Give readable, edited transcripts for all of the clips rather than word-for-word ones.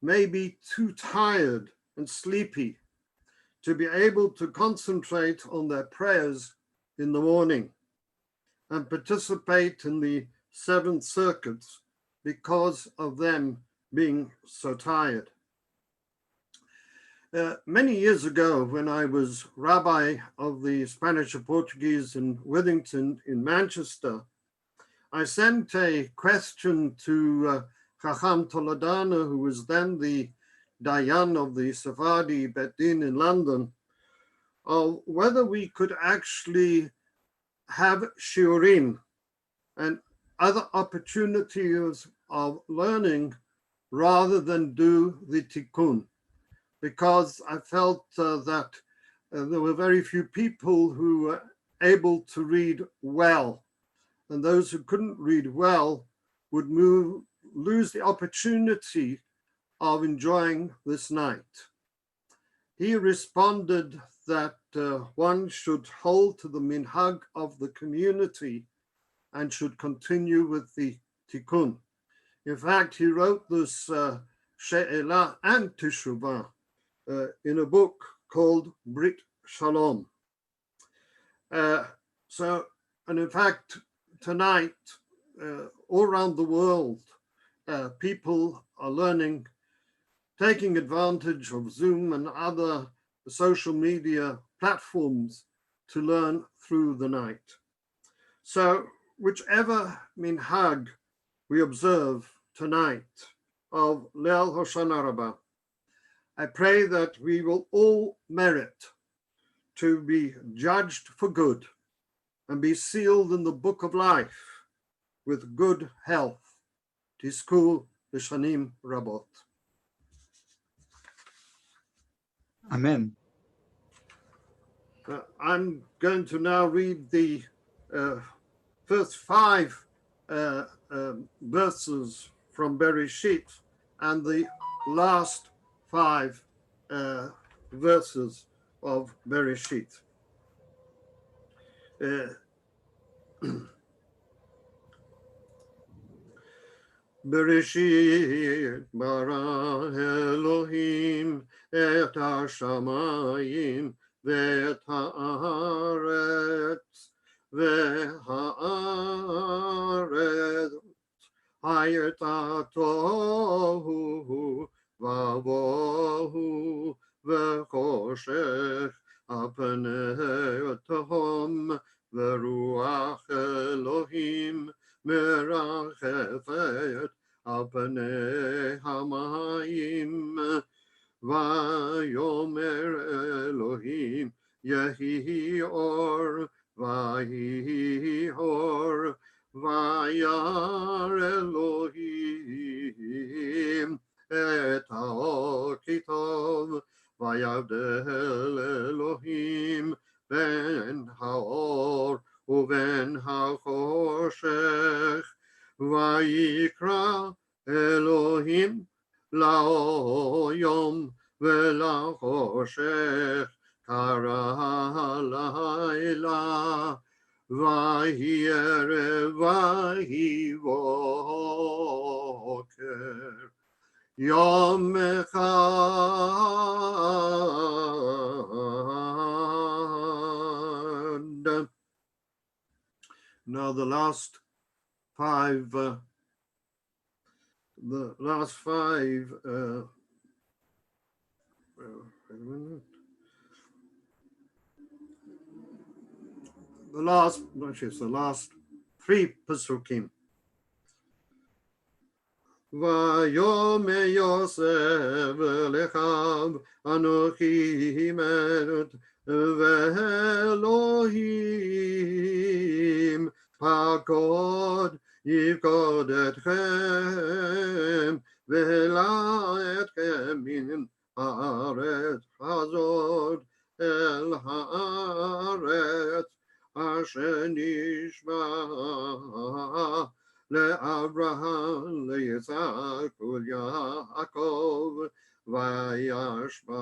may be too tired and sleepy to be able to concentrate on their prayers in the morning and participate in the seventh circuits because of them being so tired. Many years ago, when I was rabbi of the Spanish and Portuguese in Withington in Manchester, I sent a question to Chacham Toledano, who was then the Dayan of the Sephardi Bet Din in London, of whether we could actually have shiurim and other opportunities of learning rather than do the tikkun, because I felt that there were very few people who were able to read well, and those who couldn't read well would lose the opportunity of enjoying this night. He responded that one should hold to the minhag of the community and should continue with the tikkun. In fact, he wrote this she'elah and teshuvah in a book called Brit Shalom. And in fact, tonight, all around the world, people are learning, taking advantage of Zoom and other social media platforms to learn through the night. So whichever minhag we observe tonight of Leil Hoshana Raba, I pray that we will all merit to be judged for good and be sealed in the book of life with good health. Tizku l'shanim rabot. Amen. I'm going to now read the first 5 verses from Bereshit and the last 5 verses of Bereshit. Bereshit bara Elohim et hashamayim ve'et haaretz ve'haaretz hayeta tohu vavohu ve'choshech apnei tehom ve'ruach Elohim merachefet al panei hamayim vayomer Elohim yehi or vayi or vayar Elohim et haor kitov vayavdel Elohim ben haor uven hachoshech vayikra Elohim laoyom velachoshech kara laila vayi erev vayi voker yom echad. Now the last 5 the last 3 Pesukim. Vayome Yosef lechav anochi himerut ve'Elohim pakod yivkod etchem ve'la etchem min haaretz hazod el haaretz asher nishba le'Avraham le'Yitzhak u'Yaakov vayashba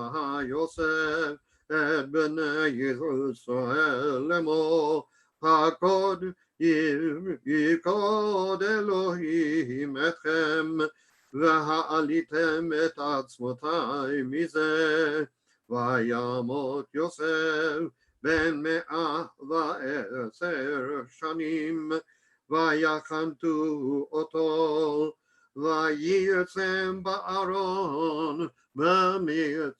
Yosef et bnei Yisrael lemor hakod yikod Elohim etchem והעליתם את עצמותי מזה, וימות יוסף בן 110 שנים, ויחנתו אותו, וירצם בארון במצרים.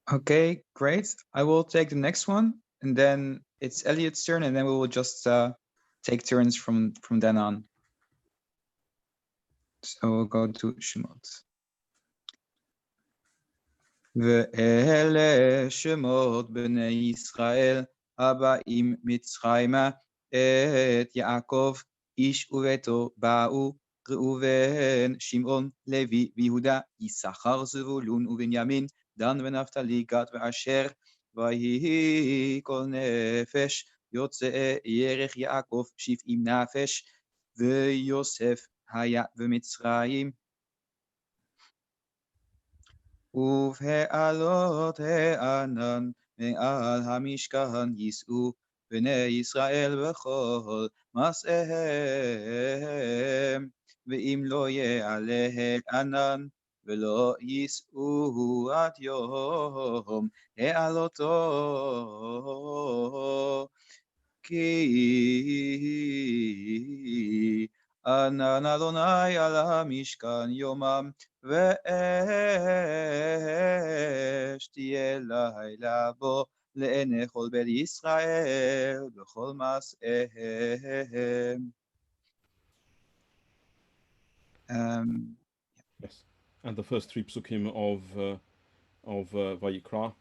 Okay, great. I will take the next one, and then it's Eliot's turn, and then we will just take turns from then on. So we'll go to Shemot. ואלה שמות בני ישראל הבאים מצרימה את יעקב איש וביתו באו ראובן שמעון לוי ויהודה יששכר זבולון ובנימין דן ונפתלי גד ואשר ויהי כל נפש יוצא ירך יעקב 70 נפש ויוסף היה במצרים ובהעלות הענן מעל המשכן יישאו בני ישראל בכל מסעיהם ואם לא יעלה הענן ולא יישאו עד יום העלותו כי ענן אדוני על המשכן יומם ואש תהיה לילה בו לעיני כל בית ישראל בכל מעשיהם. Yes, and the first three psukim of Vayikra.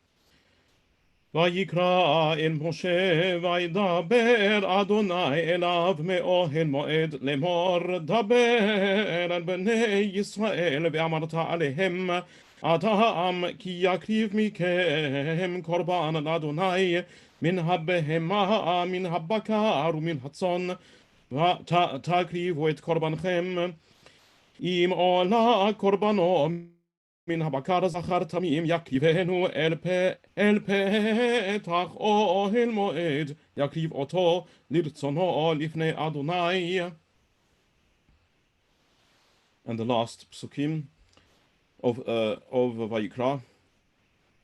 ויקרא אל משה וידבר אדוני אליו מאוהל מועד לאמור דבר על בני ישראל ואמרת עליהם אתה העם כי יקריב מכם קורבן לאדוני מן הבהמה מן הבקר ומן הצאן ותקריבו את קורבנכם אם עולה קורבנו מן הבקר זכר תמים יקריבנו אל פתח אוהל מועד יקריב אותו לרצונו לפני אדוני. And the last psukim of Vayikra.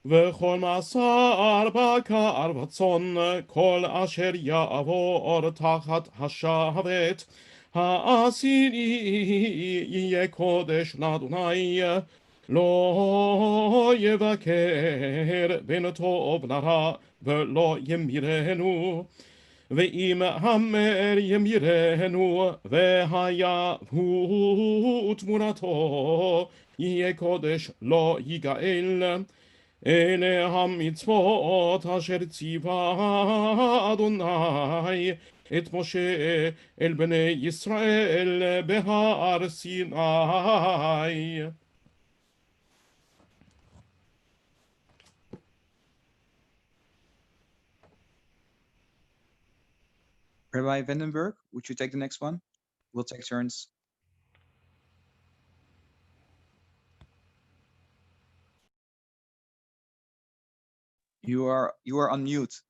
וכל מסר בקר וצאן כל אשר יעבור תחת השבת העשירי יהיה קודש לאדוני לא יבקר בין טוב לרע ולא ימירנו ואם המר ימירנו והיה הוא תמונתו יהיה קודש לא יגאל. אלה המצוות אשר ציווה אדוני את משה אל בני ישראל בהר סיני. Rabbi Vandenberg, would you take the next one? We'll take turns. You are on mute.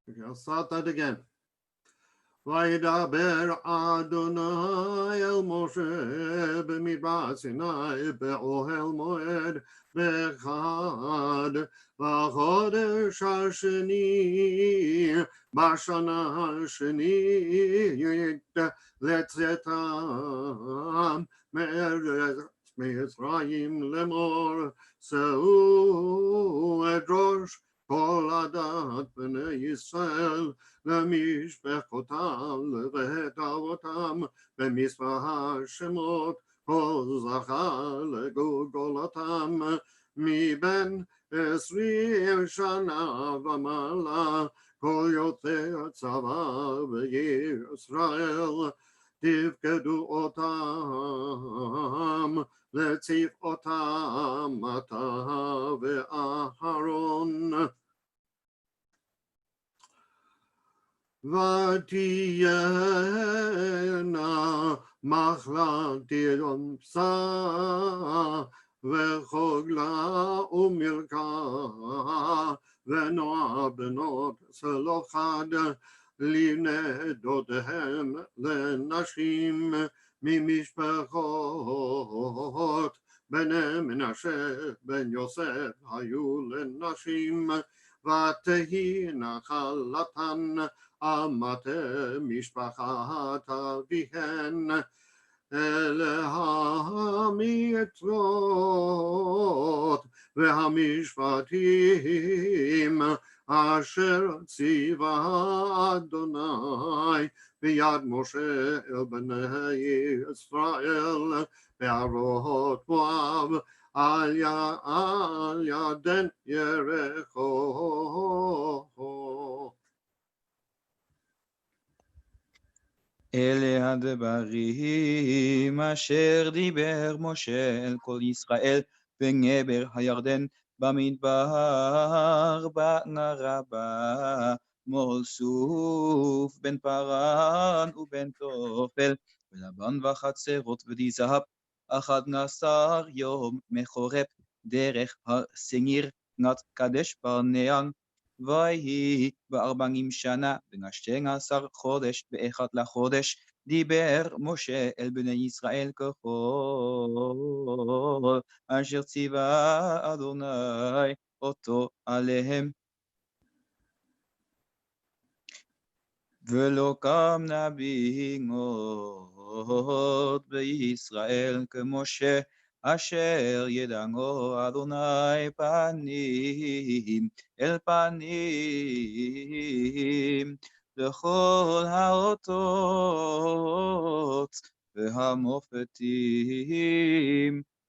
Okay, I'll start that again. וידבר אדוני אל משה במדבר סיני באוהל מועד באחד בחודש השני בשנה השנית לצאתם מארץ מצרים לאמור שאו את ראש כל עדת בני ישראל למשפחותם לבית אבותם במספר השמות כל זכר לגולגולתם מבין 20 שנה ומעלה כל יוצא צבא בישראל תפקדו אותם לציף אותם אתה ואהרון. ותהיינה מחלה תרומסה וחוגלה ומרקה ונוער בנות צלוחת לבני דודיהם לנשים ממשפחות בני מנשה בן יוסף היו לנשים ותהי נחלתן מטה משפחת אביהן אלה המצוות והמשפטים אשר ציווה אדוני ביד משה אל בני ישראל בערות מואב על ידן יריחו. אלה הדברים אשר דיבר משה אל כל ישראל בנבר הירדן במדבר בערבה מול סוף בן פרן ובן תופל ולבן וחצרות ודיזהב 11 יום מחורף דרך הסניר נת קדש ברנע ויהי ב40 שנה בן 12 חודש באחד לחודש דיבר משה אל בני ישראל ככל אשר ציווה אדוני אותו עליהם. ולא קם נביא עוד בישראל כמשה אשר ידעו אדוני פנים אל פנים לכל האותות והמופתים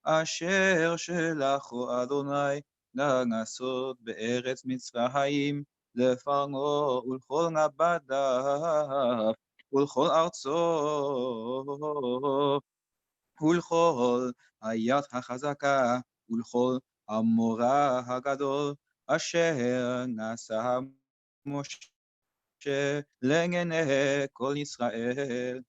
אשר שלחו אדוני לעשות בארץ מצרים לפרעה ולכל עבדיו ולכל ארצו ולכל היד החזקה ולכל המורא הגדול אשר נשא משה לעיני כל ישראל.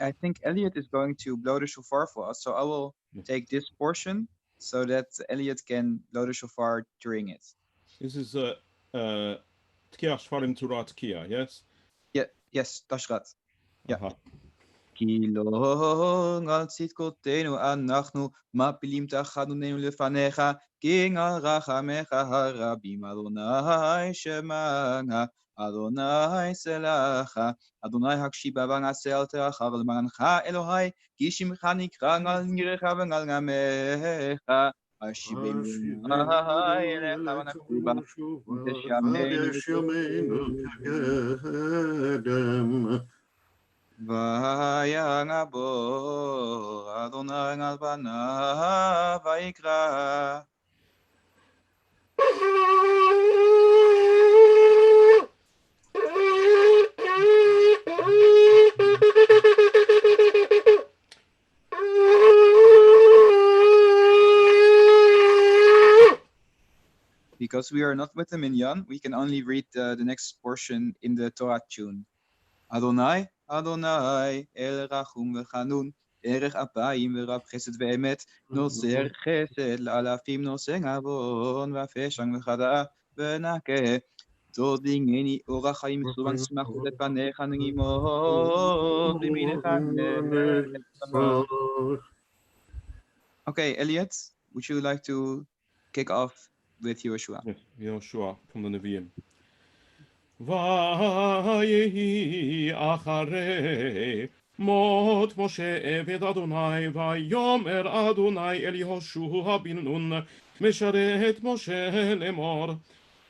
I think Eliot is going to blow the shofar for us, so I will take this portion so that Eliot can blow the shofar during it. This is Tkiah Shvarim Torah Tkiah, yes? Yeah, yes, that's right. Yeah. Uh-huh. כי לא על צדקותינו אנחנו מפילים תחתוננו לפניך, כי על רחמך הרבים אדוני שמענה, אדוני סלחה, אדוני הקשיבה ונעשה אל תאחר למענך אלוהי, כי שמך נקרא על נירך ועל עמך, השיבנו אלוהי אליך ונשובה, וחדש ימינו כקדם. ויעבור אדוני על פניו ויקרא. Because we are not with the minyan, we can only read the next portion in the Torah tune. Adonai, Adonai, El Rachum v'Chanun, Erech Apayim v'Rab Chesed v'Emet, Noser Chesed l'alafim, Noser Avon v'Afeshang v'Chada v'Nakeh, Todingeni Orach Chaim Suvan Smachut et Panecha Nigimot v'Minecha Netzach. Okay, Eliot, would you like to kick off with Yoshua? Yes, Yoshua from the Nevi'im. ויהי אחרי מות משה עבד אדוני ויאמר אדוני אל יהושע בן נון משרת משה לאמור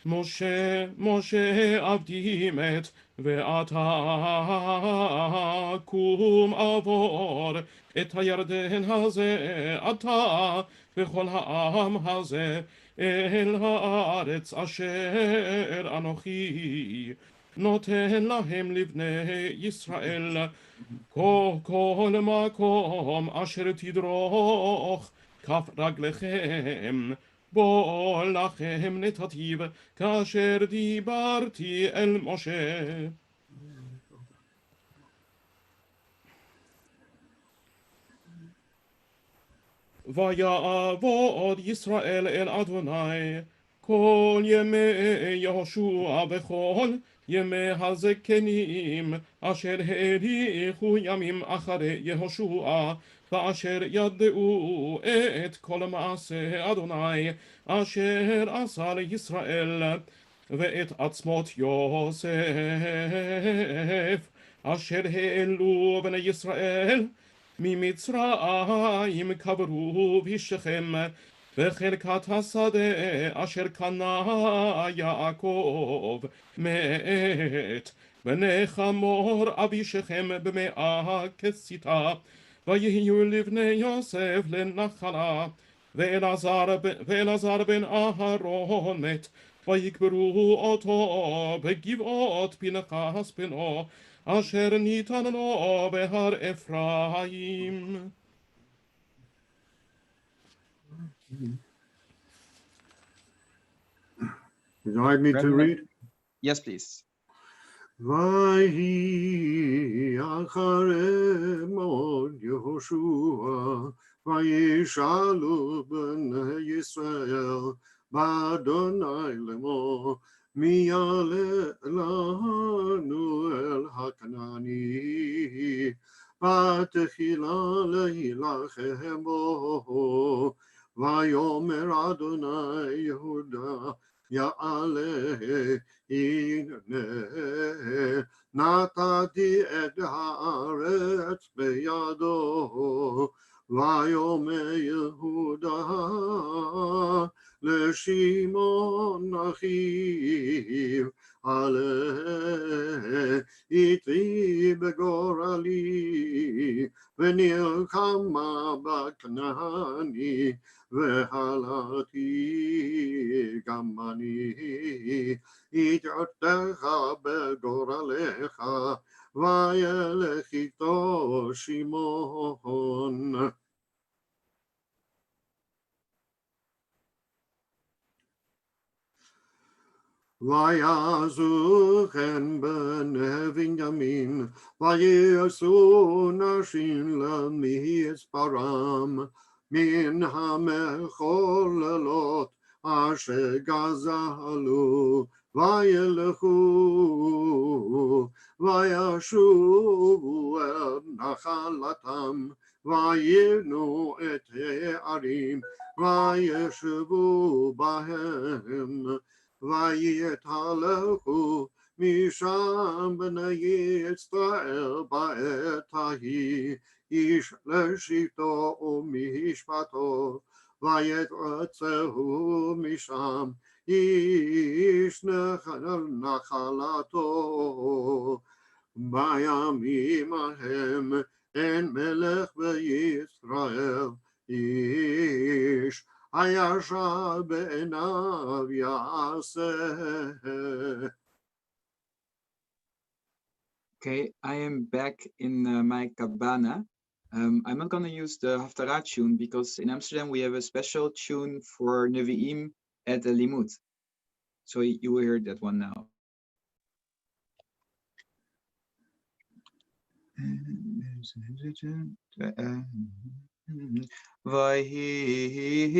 משה משה עבדי מת ואתה קום עבור את הירדן הזה אתה וכל העם הזה אל הארץ אשר אנוכי נותן להם לבני ישראל כל מקום אשר תדרוך כף רגליכם בוא לכם נתתיו, כאשר דיברתי אל משה. ויעבוד ישראל אל אדוני כל ימי יהושע וכל ימי הזקנים אשר האריכו ימים אחרי יהושע ואשר ידעו את כל מעשה אדוני אשר עשה לישראל ואת עצמות יוסף אשר העלו בני ישראל ממצרים קברו בשכם בחלקת השדה אשר קנה יעקב מת בני חמור אבי שכם במאה כסיתה ויהיו לבני יוסף לנחלה ואלעזר בן אהרון מת ויקברו אותו בגבעות פנחס בנו אשר ניתן לו בהר אפרים. Would you like me to read? Yes, please. ויהי אחרי מות יהושע וישאלו בני ישראל באדוני לאמור מי יעלה לנו אל הכנעני ותחילה להילחם בו ויאמר אדוני יהודה יעלה הנה נתתי את הארץ בידו ויאמר יהודה לשמעון אחיו עלה איתי בגורלי ונלחמה בכנעני והלכתי גם אני התערתך בגורלך וילך איתו שמעון. ויעשו כן בני בנימין ויעשו נשים למספרם מן המחוללות אשר גזלו וילכו וישובו אל נחלתם ויבנו את הערים וישבו בהם ויתהלכו משם בני ישראל בעת ההיא איש לשבטו ומשפטו ויתרצהו משם איש נחלתו בימים ההם אין מלך בישראל איש הישר בעיניו יעשה. Okay, I am back in my cabana. I'm not going to use the Haftarah tune because in Amsterdam we have a special tune for Nevi'im at the limmud. So you will hear that one now. ויהי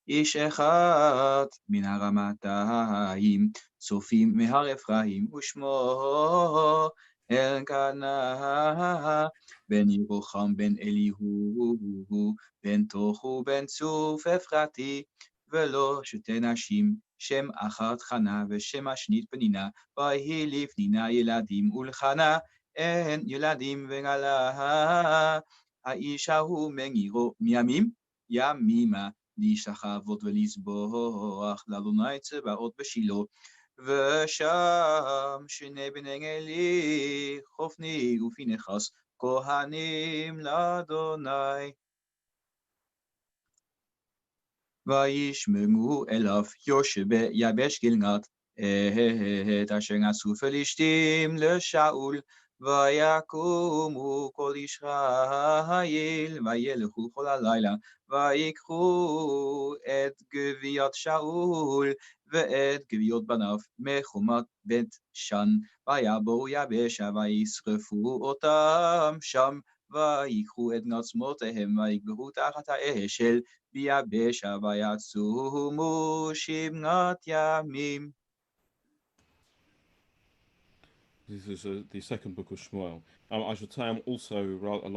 איש אחד מן הרמתיים צופים מהר אפרים ושמו אלקנה בן ירוחם בן אליהו בן תוכו בן צוף אפרתי ולא שתי נשים שם אחת חנה ושם השנית פנינה ויהי לפנינה ילדים ולחנה אין ילדים וגלה האיש ההוא מנגירו מימים ימימה להשתחוות ולסבוח לאדוני צבאות בשילה ושם שני בני עלי חופני ופנחס כהנים לאדוני וישמעו אליו יושב ביבש גלגד את אשר עשו פלישתים לשאול ויקומו כל ישראל, וילכו כל הלילה, ויקחו את גוויות שאול, ואת גוויות בניו מחומת בית שן, ויבואו יבשה, וישרפו אותם שם, ויקחו את נצמותיהם, ויקברו תחת האשל, ביבשה, ויצומו 7 ימים. This is the second book of Shmuel. I should say I'm also,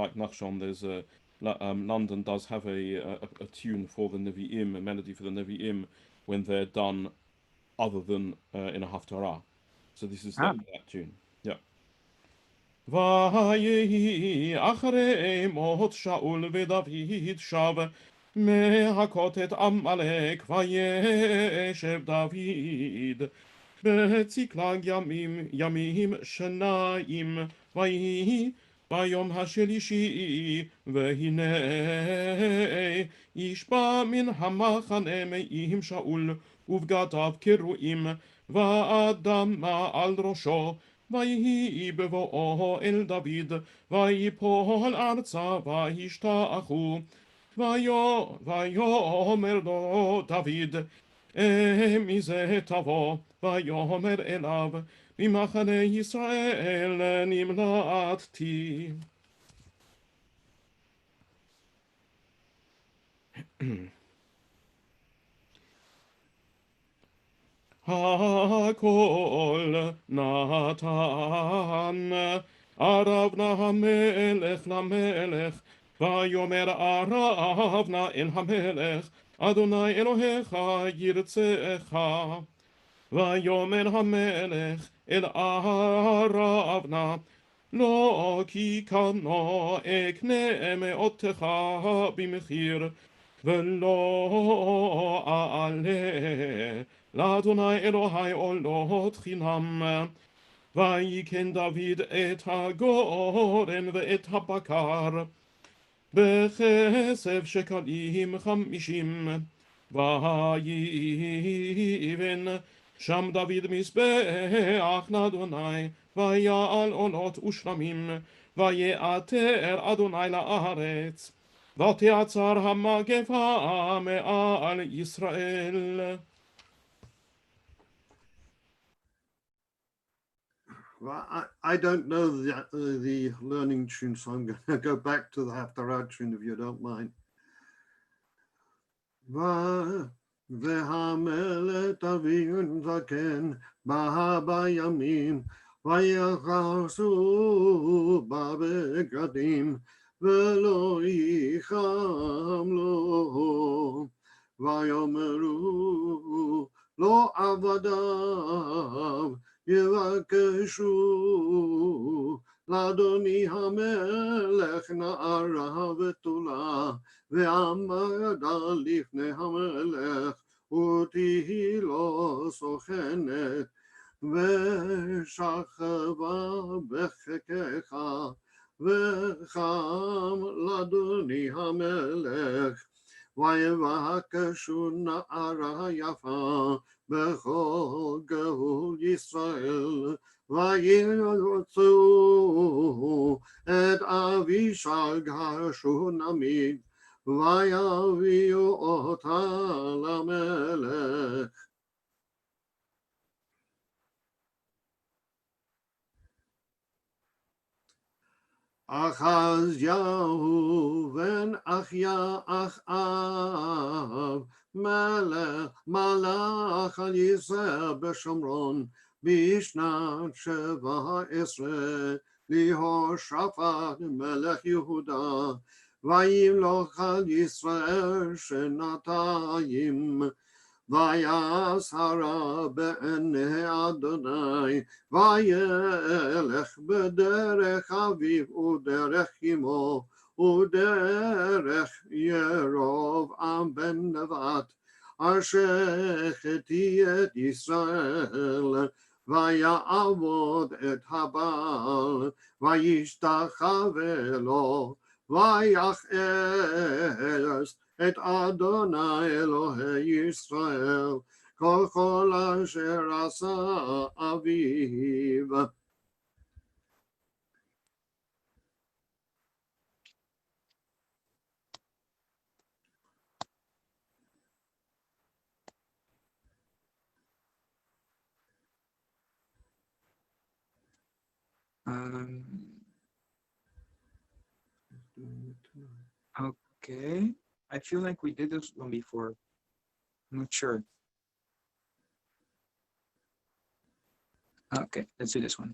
like Nachshon, there's London does have a tune for the Nevi'im, a melody for the Nevi'im, when they're done other than in a Haftarah. So this is that tune. Yeah. ויהי אחרי מות שאול ודוד שב מהכות את עמלק וישב דוד בצקלג ימים 2 ויהי ביום השלישי והנה איש בא מן המחנה עם שאול ובגדיו קרועים ואדמה על ראשו ויהי בבואו אל דוד ויפול ארצה וישתחו ויאמר לו דוד מזה תבוא ויאמר אליו ממחנה ישראל נמלטתי. הכל נתן ארבנה המלך למלך ויאמר ארבנה אל המלך אדוני אלוהיך ירצך ויאמר המלך אל ארבנה לא כי קנו אקנה מאותך במחיר ולא אעלה לאדוני אלוהי עולות חינם ויקן דוד את הגורן ואת הבקר בכסף שקלים 50 ויבן שם דוד מזבח לאדוני ויעל עולות ושלמים ויעתר אדוני לארץ ותעצר המגפה מעל ישראל. Well, I don't know the learning tune, so I'm going to go back to the Haftarah tune if you don't mind. והמלך דוד זקן בא בימים ויחסו בבגדים ולא ייחם לו ויאמרו לא עבדיו יבקשו לאדוני המלך נערה בתולה ועמדה לפני המלך ותהי לו סוכנת ושכבה בחיקך וחם לאדוני המלך ויבקשו נערה יפה בכל גבול ישראל וירצו את אבישג השונמית ויביאו אותה למלך. אחזיהו בן אחיה אחאב מלך על ישראל בשומרון בשנת 17 להושפט מלך יהודה וימלוך על ישראל 2 ויעש הרע בעיני אדוני וילך בדרך אביו ודרך אמו ודרך ירבעם בן נבט אשר חטא את ישראל ויעבוד את הבעל וישתחווה לו ויחס את אדוני אלוהי ישראל כל אשר עשה אביו. Um, okay. I feel like we did this one before. I'm not sure. Okay, let's do this one.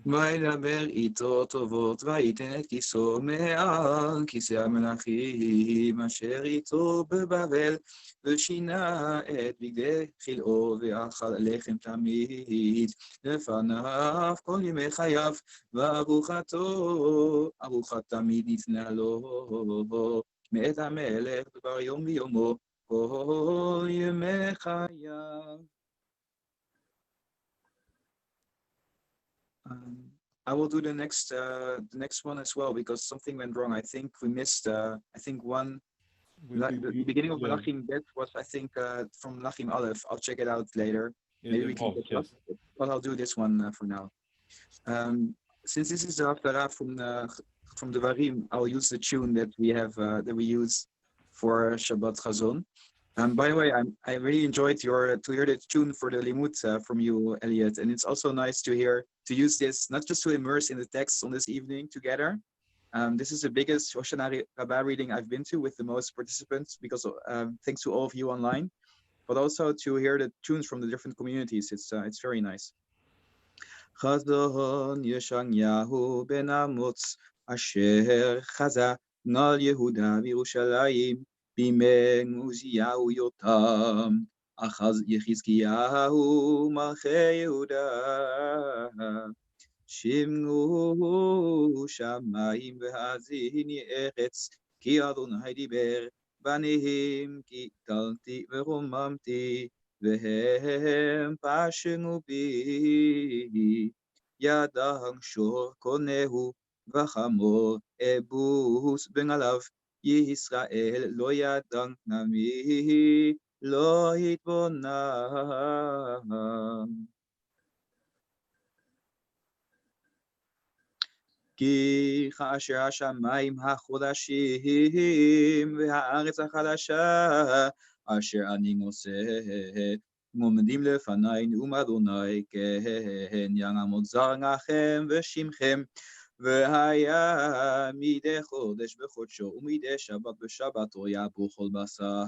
וידבר איתו טובות ויתן את כיסו מעל כיסא המלכים אשר איתו בבבל ושינה את בגדי חלאו ואכל לחם תמיד לפניו כל ימי חייו וארוחתו ארוחת תמיד ניתנה לו מאת המלך דבר יום ביומו כל ימי חייו. I will do the next one as well because something went wrong. I think we missed. I think one. The beginning of Melachim Bet was I think from Melachim Aleph. I'll check it out later. Maybe we can catch up. But I'll do this one for now. Since this is the Haftarah from the Varim, I'll use the tune that we have that we use for Shabbat Chazon. By the way, I really enjoyed to hear the tune for the limmud from you, Eliot, and it's also nice to use this not just to immerse in the text on this evening together. This is the biggest Hoshana Raba reading I've been to with the most participants because thanks to all of you online, but also to hear the tunes from the different communities. It's very nice. Chazon Yeshanyahu ben Amotz asher chaza nal Yehuda v'Yerushalayim בימי עוזיהו יותם, אחז יחזקיהו מלכי יהודה. שמעו שמיים והאזיני ארץ, כי אדוני דיבר, בניהם גידלתי ורוממתי, והם פשעו בי. ידם שור קונהו, וחמור אבוס בנעליו. ישראל לא ידע נמי, לא התבונן. כי כאשר השמיים החדשים והארץ החדשה, אשר אני נושא, עומדים לפני נאום אדוני, כן יעמוד זרעכם ושמכם. והיה מדי חודש בחודשו ומדי שבת בשבתו יעברו כל בשר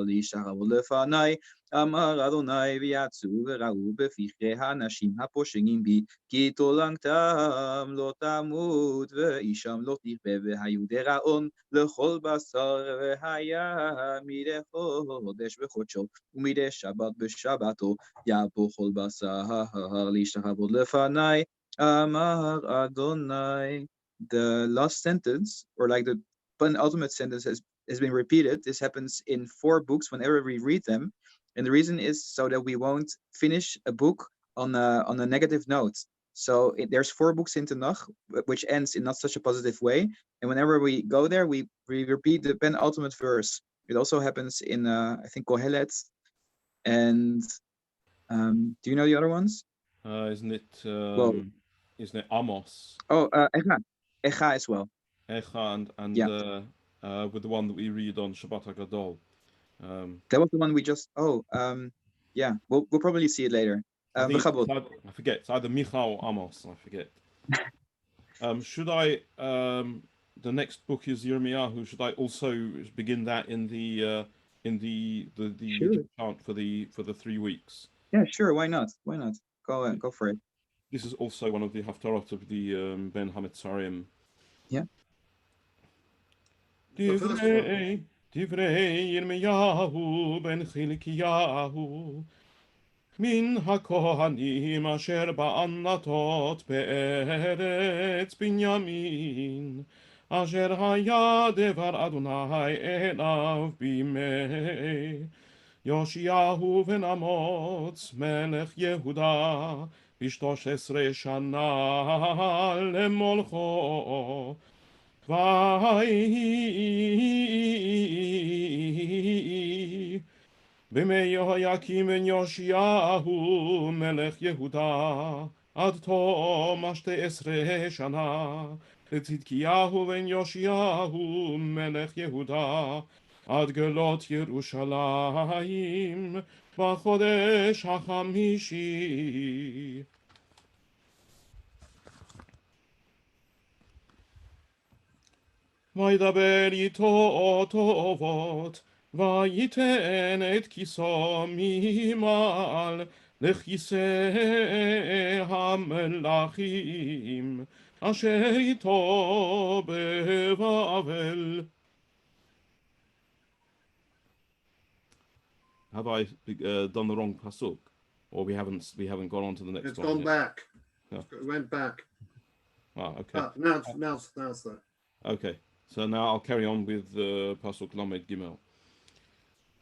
להשתחוות לפני, אמר אדוני ויצאו וראו בפחי האנשים הפושעים בי, כי תולנתם לא תמות ואישם לא תכבה, והיו דיראון לכל בשר. והיה מדי חודש בחודשו ומדי שבת בשבתו יעברו כל בשר להשתחוות לפני, Amar Adonai. The last sentence, or like the penultimate sentence, has been repeated. This happens in 4 books whenever we read them, and the reason is so that we won't finish a book on a negative note. So there's 4 books in Tanach, which ends in not such a positive way, and whenever we go there, we repeat the penultimate verse. It also happens in I think Kohelet, and do you know the other ones? Isn't it? Isn't it Amos? Oh, Echa as well. Echa and yeah. With the one that we read on Shabbat HaGadol. That was the one we just. Yeah. We'll probably see it later. I forget. It's either Micha or Amos. I forget. Should I? The next book is Yirmiyahu. Should I also begin that in the sure. chant for the 3 weeks? Yeah, sure. Why not? Go for it. This is also one of the haftarot of the Ben Hametzarim. Yeah. Divrei Yirmiyahu ben Chilkiyahu min hakohanim asher ba'anatot be'eretz Binyamin asher haya devar Adonai elav bimei Yoshiyahu ben Amotz melech Yehuda ב13 שנה למולכו ויהי בימי יהויקים בן יאשיהו מלך יהודה עד תום 12 שנה לצדקיהו בן יאשיהו מלך יהודה עד גלות ירושלים בחודש החמישי. וידבר איתו טובות, וייתן את כיסו ממעל לכיסא המלכים, אשר איתו בבבל. Have I done the wrong pasuk, or we haven't gone on to the next It's one gone yet? back. Yeah. It went back. Ah, okay. Now that. Okay, so now I'll carry on with pasuk Lamed Gimel.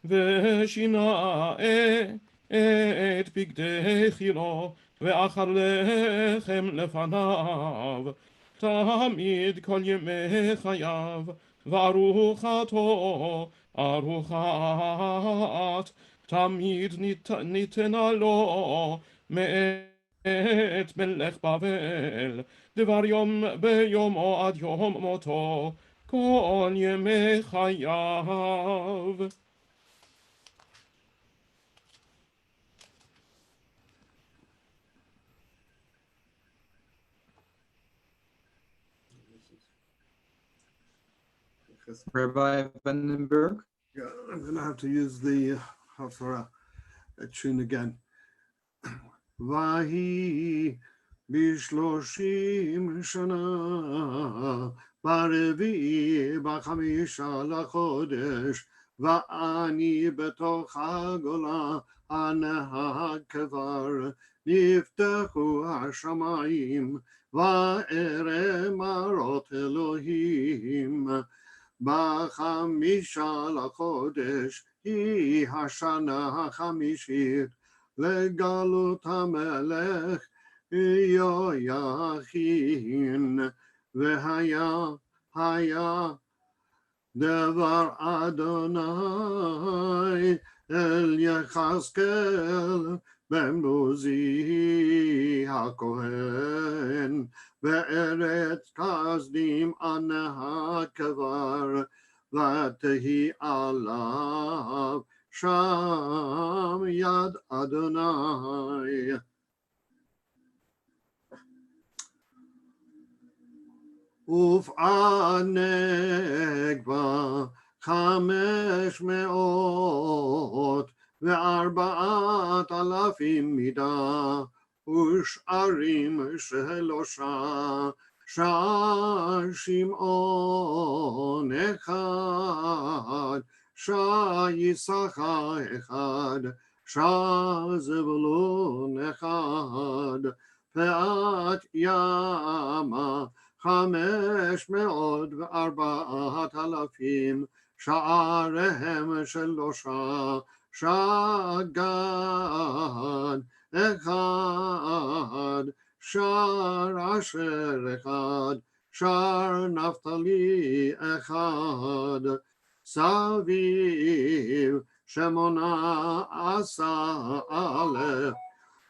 ושינה את בגדי חילו, ואכל לחם לפניו, תמיד כל ימי חייו, וארוחתו ארוחת, תמיד ניתנה לו מאת מלך בבל, דבר יום ביומו עד יום מותו, כל ימי חייו. Rabbi Vandenberg. Yeah, I'm going to have to use the Haftarah tune again. Vahi bishloshim shana barvi b'chamisha lachodesh va'ani betoch hagola ana kevar niftachu hashamayim va'ere marot Elohim בחמישה לחודש היא השנה החמישית לגלות המלך יהויכין, והיה דבר אדוני אל יחזקאל בן בוזי הכהן בארץ כסדים ענה כבר, ותהי עליו שם יד אדוני. ופענק בה 504,000 מידה, ושערים שלושה, שמעון אחד, יששכר אחד, זבולון אחד, פאת ימה 504,000, שעריהם שלושה, שגד אחד, שער אשר אחד, שער נפתלי אחד, סביב 18,000,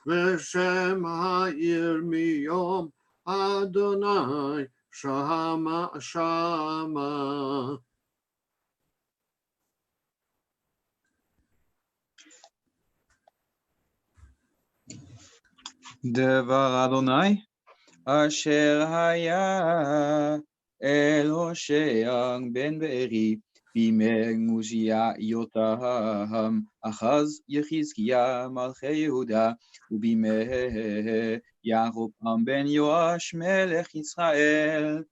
ושם העיר מיום אדוני שמה. דבר אדוני אשר היה אל הושע בן בארי בימי עוזיה יותם אחז יחזקיה מלכי יהודה, ובימי ירבעם בן יואש מלך ישראל.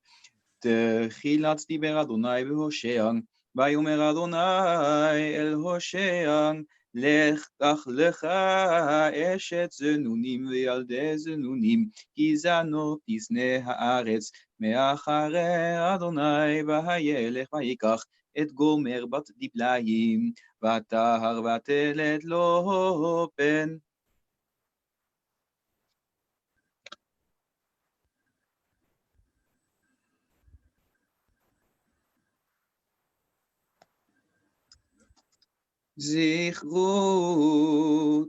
תחילת דיבר אדוני בהושע, ויאמר אדוני אל הושע, לך קח לך אשת זנונים וילדי זנונים, כי זנו פסני הארץ מאחרי אדוני, וילך ויקח את גומר בת דיבליים, ותהר ותלד לו בן. זכרו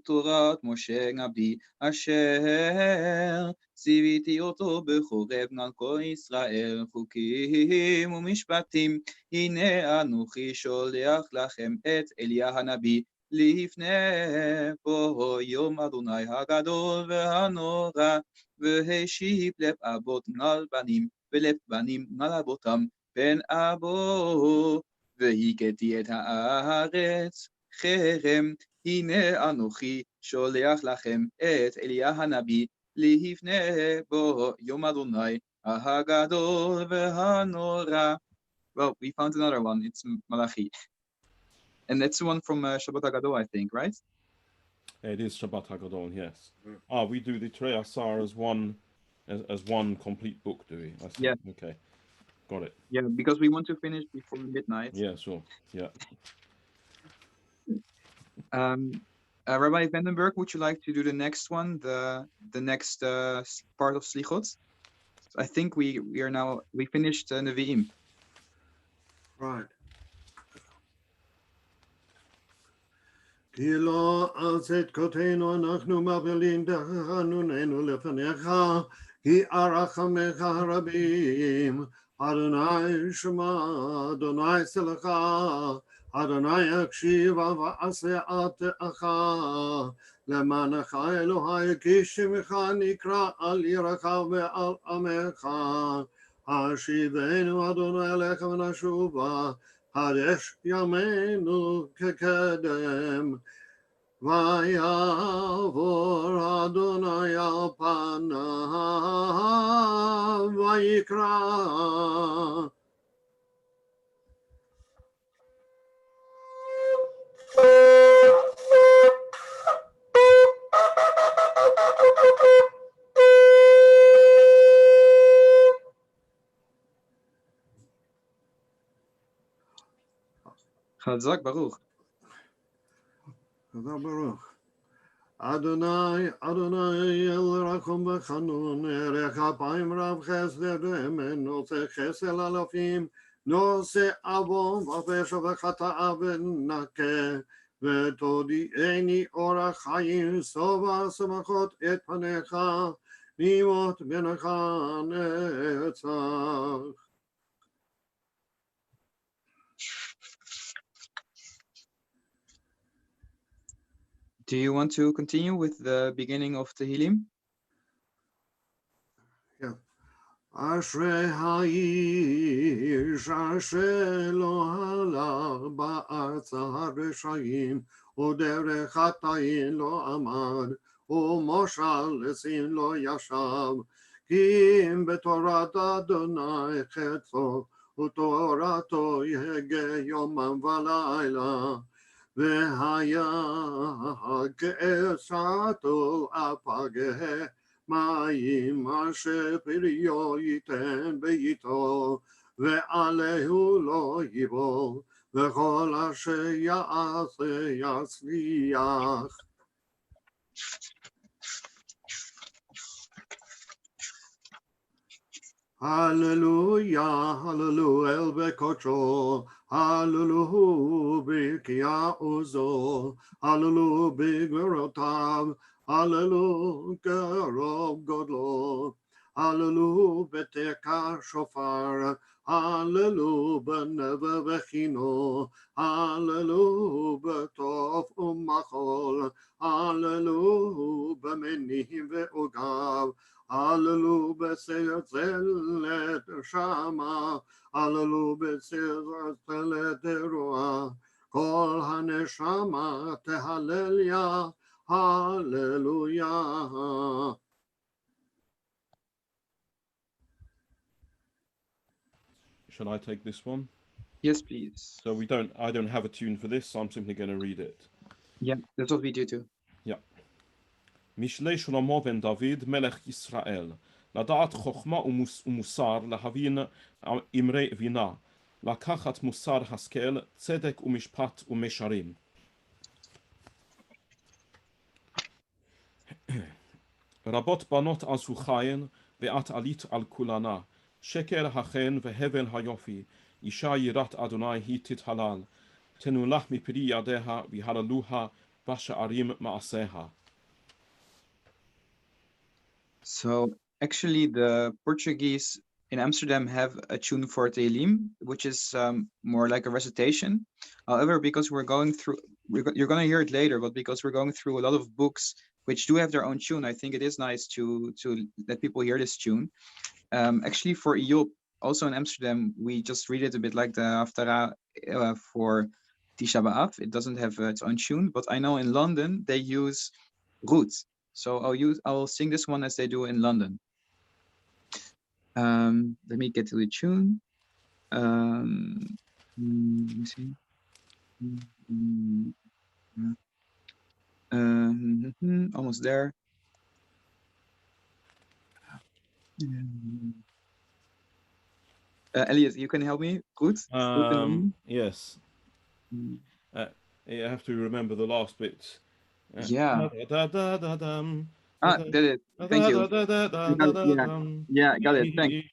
תורת משה עבדי, אשר ציוויתי אותו בחורב על כל ישראל, חוקים ומשפטים. הנה אנוכי שולח לכם את אליה הנביא, לפני בוא יום אדוני הגדול והנורא, והשיב לב אבות נל בנים ולב בנים נל אבותם, בן אבו, והיכיתי את הארץ חרם, הנה אנוכי שולח לכם את אליה הנביא, להפנה בו יום אדוני הגדול והנורא. Well, we found another one. It's Malachi. And that's the one from Shabbat HaGadol, I think, right? It is Shabbat HaGadol, yes. We do the Trei Asar as one complete book, do we? I see. Yeah. Okay, got it. Yeah, because we want to finish before midnight. Yeah, sure. Yeah. Rabbi Vandenberg, would you like to do the next one, the next part of Slichot? I think we finished Nevi'im. Right. כי לא על צדקותינו אנחנו מבלים דחנוננו לפניך, כי ארחמך רבים. אדוני שמע, אדוני סלחה, אדוני הקשיב ועשה עתך. למענך אלוהי כי שמך נקרא על עירך ועל עמך. השיבנו אדוני אליך ונשובה, חדש ימינו כקדם. ויעבור אדוני על פניו ויקרא. חזק ברוך. חזק ברוך. אדוני, אדוני אל רחום וחנון, ערך אפיים רב חסד ואמן, נושא חסד אלפים, נושא עוון ופשע וחטאה ונקה, ותודיעני אורח חיים, שובע שמחות את פניך, נמות בנך נצח. Do you want to continue with the beginning of Tehillim? Yeah. אשרי האיש אשר לא הלך בארץ הרשעים, ודרך חטאים לא עמד, ומושל לשים לא ישב, כי אם בתורת אדוני חפצו, ותורתו יהגה יומם ולילה. והיה כאסתו אפגה מים אשר פריו ייתן בעתו, ועליהו לא ייבול, וכל אשר יעשה יצליח. הללויה, הללו אל בקודשו, הללו בקיע עוזו, הללו בגבורותיו, הללו קרוב גודלו, הללו בתקע שופר, הללו בנבל וחינו, הללו בטוף ומחול, הללו במנים ועוגב, הללו בסלסלת שמה, הללו בסלסלת רוע, כל הנשמה תהלליה, הללויה. Shall I take this one? Yes, please. So I don't have a tune for this, so I'm simply going to read it. Yeah, that's what we do too. Yeah. משלי שלמה בן דוד מלך ישראל, לדעת חוכמה ומוסר, להבין אמרי בינה, לקחת מוסר השכל, צדק ומשפט ומשרים. רבות בנות עשו חיין, ואת עלית על כולנה, שקר החן והבל היופי, אישה יראת אדוני היא תתהלל, תנו לך מפרי ידיה והללוה בשערים מעשיה. So actually the Portuguese in Amsterdam have a tune for Tehillim, which is more like a recitation. However, because we're going through, you're going to hear it later, but because we're going through a lot of books which do have their own tune, I think it is nice to let people hear this tune. Actually for Eliot also in Amsterdam, we just read it a bit like the Haftarah for Tisha B'Av. It doesn't have its own tune, but I know in London they use root. So I'll sing this one as they do in London. Let me get to the tune. Let me see. Almost there. Eliot, you can help me? Good? Yes. You have to remember the last bit. Yeah. Did it. Thank you. Yeah, got it. Thanks.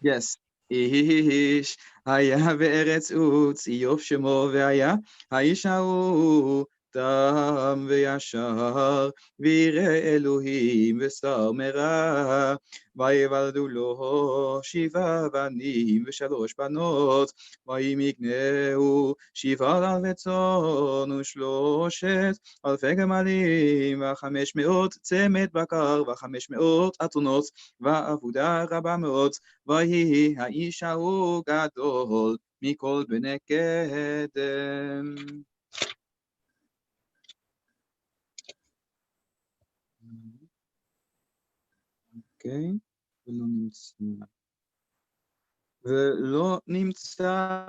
Yes. איש היה בארץ עוץ, איוב שמו והיה האיש ההוא תם וישר, וירא אלוהים ושר מרע, ויוולדו לו 7 בנים ו3 בנות, וימקנהו 7,000 צאן ו3,000 גמלים, ו500 צמד בקר, ו500 אתונות, ועבודה רבה מאוד. ויהי האיש ההוא גדול מכל בני קדם. אוקיי, ולא נמצא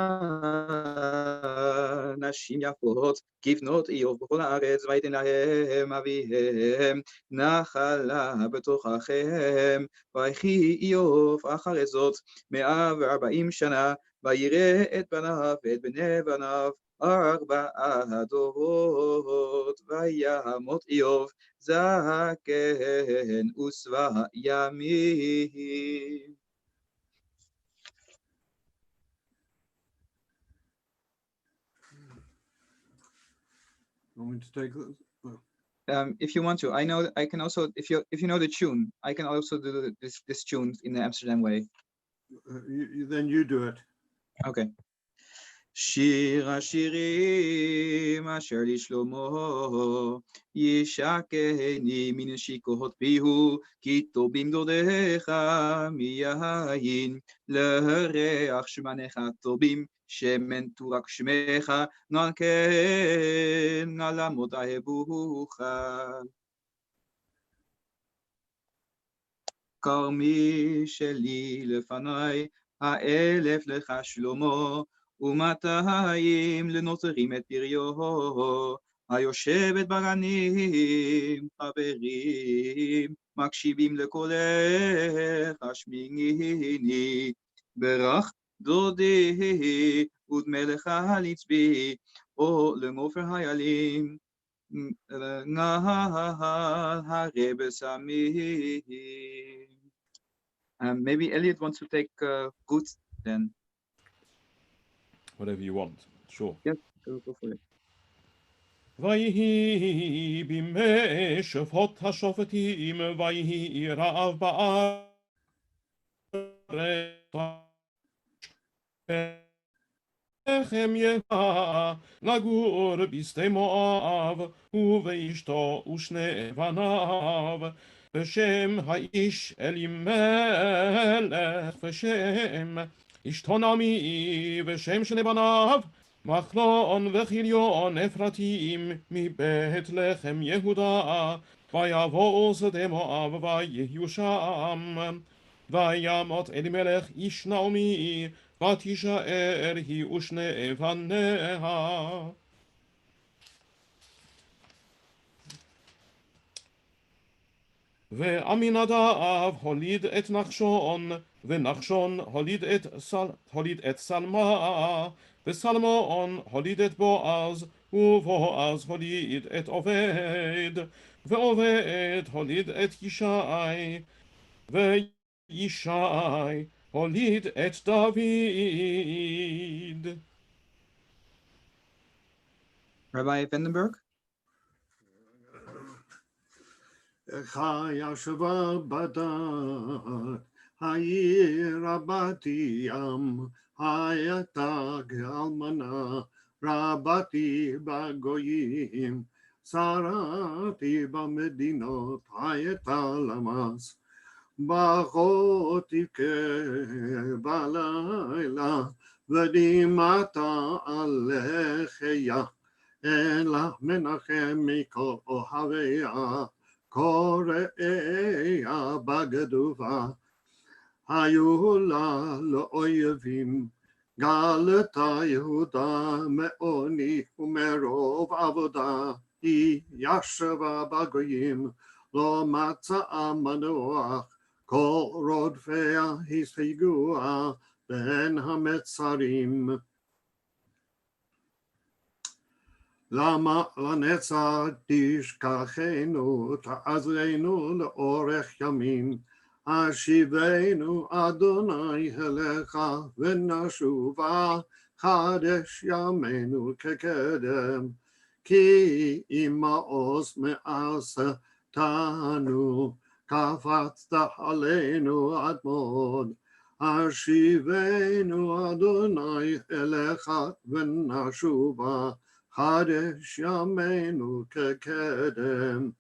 נשים יפות כבנות איוב בכל הארץ, ויתן להם אביהם נחלה בתוך אחיהם. ויחי איוב אחרי זאת 140 שנה, וירא את בניו ואת בני בניו 4 דורות, וימות איוב זקן ושבע ימים. Want me to take this? If you want to, I can also, if you know the tune, I can also do this tune in the Amsterdam way. Then you do it. Okay. שיר השירים אשר לשלמה, ישקני מנשיקות פיהו, כי טובים דודיך מיין, לריח שמניך טובים, שמן תורק שמך, נעל כן נעלמות אהבוך. כרמי שלי לפניי, 1,000 לך שלמה, ו200 לנוצרים את פריו, היושבת בגנים, חברים, מקשיבים לקולך, השמיני, ברך דודי, ודמלך לצבי, או למופר היילים, נהל הרב סמי. Maybe Eliot wants to take good then. Whatever you want, sure. Yes, go for it. ויהי בימי שפחות השופטים, ויהי רעב בארץ, לחם יבא לגור בשדה מואב, ובאשתו ושני בניו, בשם האיש אלימלך, ושם אשתו נעמי, ושם שני בניו מחלון וחיליון אפרתים, מבית לחם יהודה, ויבואו שדה מואב ויהיו שם. וימות אלימלך איש נעמי, ותישאר היא ושני בניה. ועמינדב הוליד את נחשון, ונחשון הוליד את סלמה, וסלמון הוליד את בועז, ובועז הוליד את עובד, ועובד הוליד את ישי, וישי הוליד את דוד. Rabbi Vandenberg? ישבה בדד, העיר רבתי עם, הייתה אלמנה, רבתי בגויים, שרתי במדינות, הייתה למס, ברכות יבכה בלילה, ודמעת עליכיה, אלא מנחם מכל אוהביה, קוראיה בגדובה. היו לה לאויבים, גלתה יהודה מעוני ומרוב עבודה, היא ישבה בגויים, לא מצאה מנוח, כל רודפיה הסתייגוה בין המצרים. למה לנצח תשכחנו, תעזרנו לאורך ימים, השיבנו אדוני אליך ונשובה, חדש ימינו כקדם, כי אם מעוז מעשתנו, קפצת עלינו עד מאוד, השיבנו אדוני אליך ונשובה, חדש ימינו כקדם.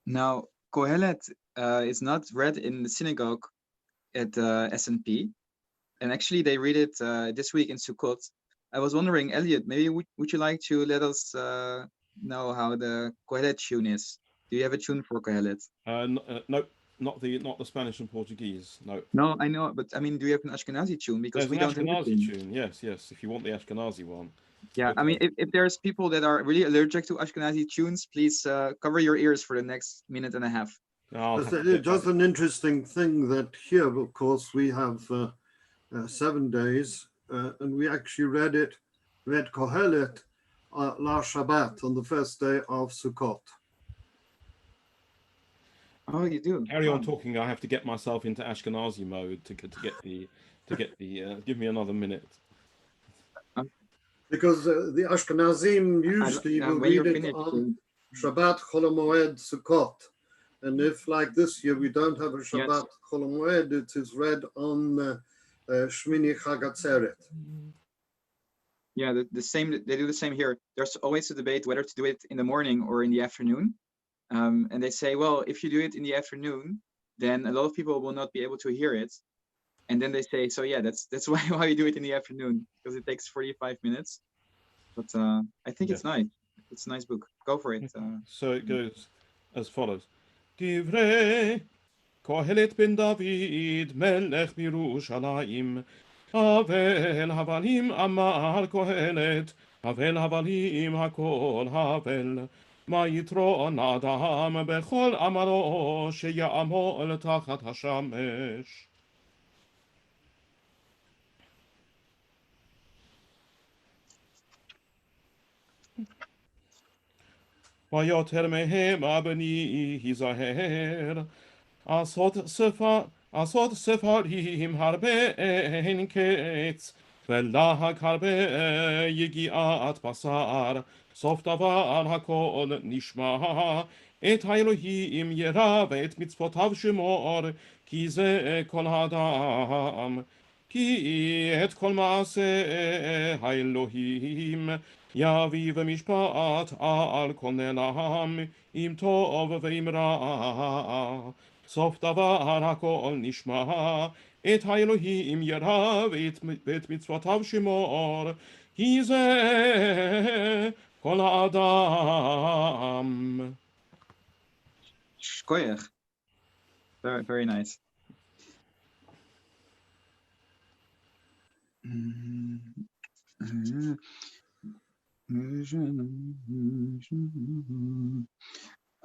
Now, Kohelet is not read in the synagogue at S&P, and actually they read it this week in Sukkot. I was wondering, Eliot, maybe would you like to let us know how the Kohelet tune is? Do you have a tune for Kohelet? No, not the Spanish and Portuguese. No. No, I know, but I mean, do you have an Ashkenazi tune? Because There's we an don't have a Ashkenazi tune. Yes. If you want the Ashkenazi one. Yeah, I mean, if there's people that are really allergic to Ashkenazi tunes, please cover your ears for the next minute and a half. Just an interesting thing that here, of course, we have 7 days, and we actually read Kohelet La Shabbat on the first day of Sukkot. Oh, you do. Carry on talking. I have to get myself into Ashkenazi mode to get the give me another minute. Because the Ashkenazim usually will read it on Shabbat Chol HaMoed Sukkot. And if, like this year, we don't have a Shabbat Chol HaMoed, it is read on Shmini Chag Atzeret. Yeah, the same. They do the same here. There's always a debate whether to do it in the morning or in the afternoon. And they say, well, if you do it in the afternoon, then a lot of people will not be able to hear it. And then they say, so yeah, that's why you do it in the afternoon, because it takes 45 minutes. But I think it's nice. It's a nice book. Go for it. So it goes as follows. Divrei Kohelet ben David melech Yerushalayim Havel havalim amar Kohelet Havel havalim hakol havel Ma yitron adam bechol amaro sheya'amol tachat hashamesh. ויותר מהם הבני היזהר, עשות ספרים הרבה אין קץ, ולהג הרבה יגיעת בשר, סוף דבר הכל נשמע, את האלוהים ירא ואת מצוותיו שמור, כי זה כל האדם. כי את כל מעשה האלוהים יביא במשפט על כל נעלם, אם טוב ואם רע. סוף דבר הכל נשמע, את האלוהים ירא ואת מצוותיו שמור, כי זה כל האדם. Shkoyach. Very, very nice.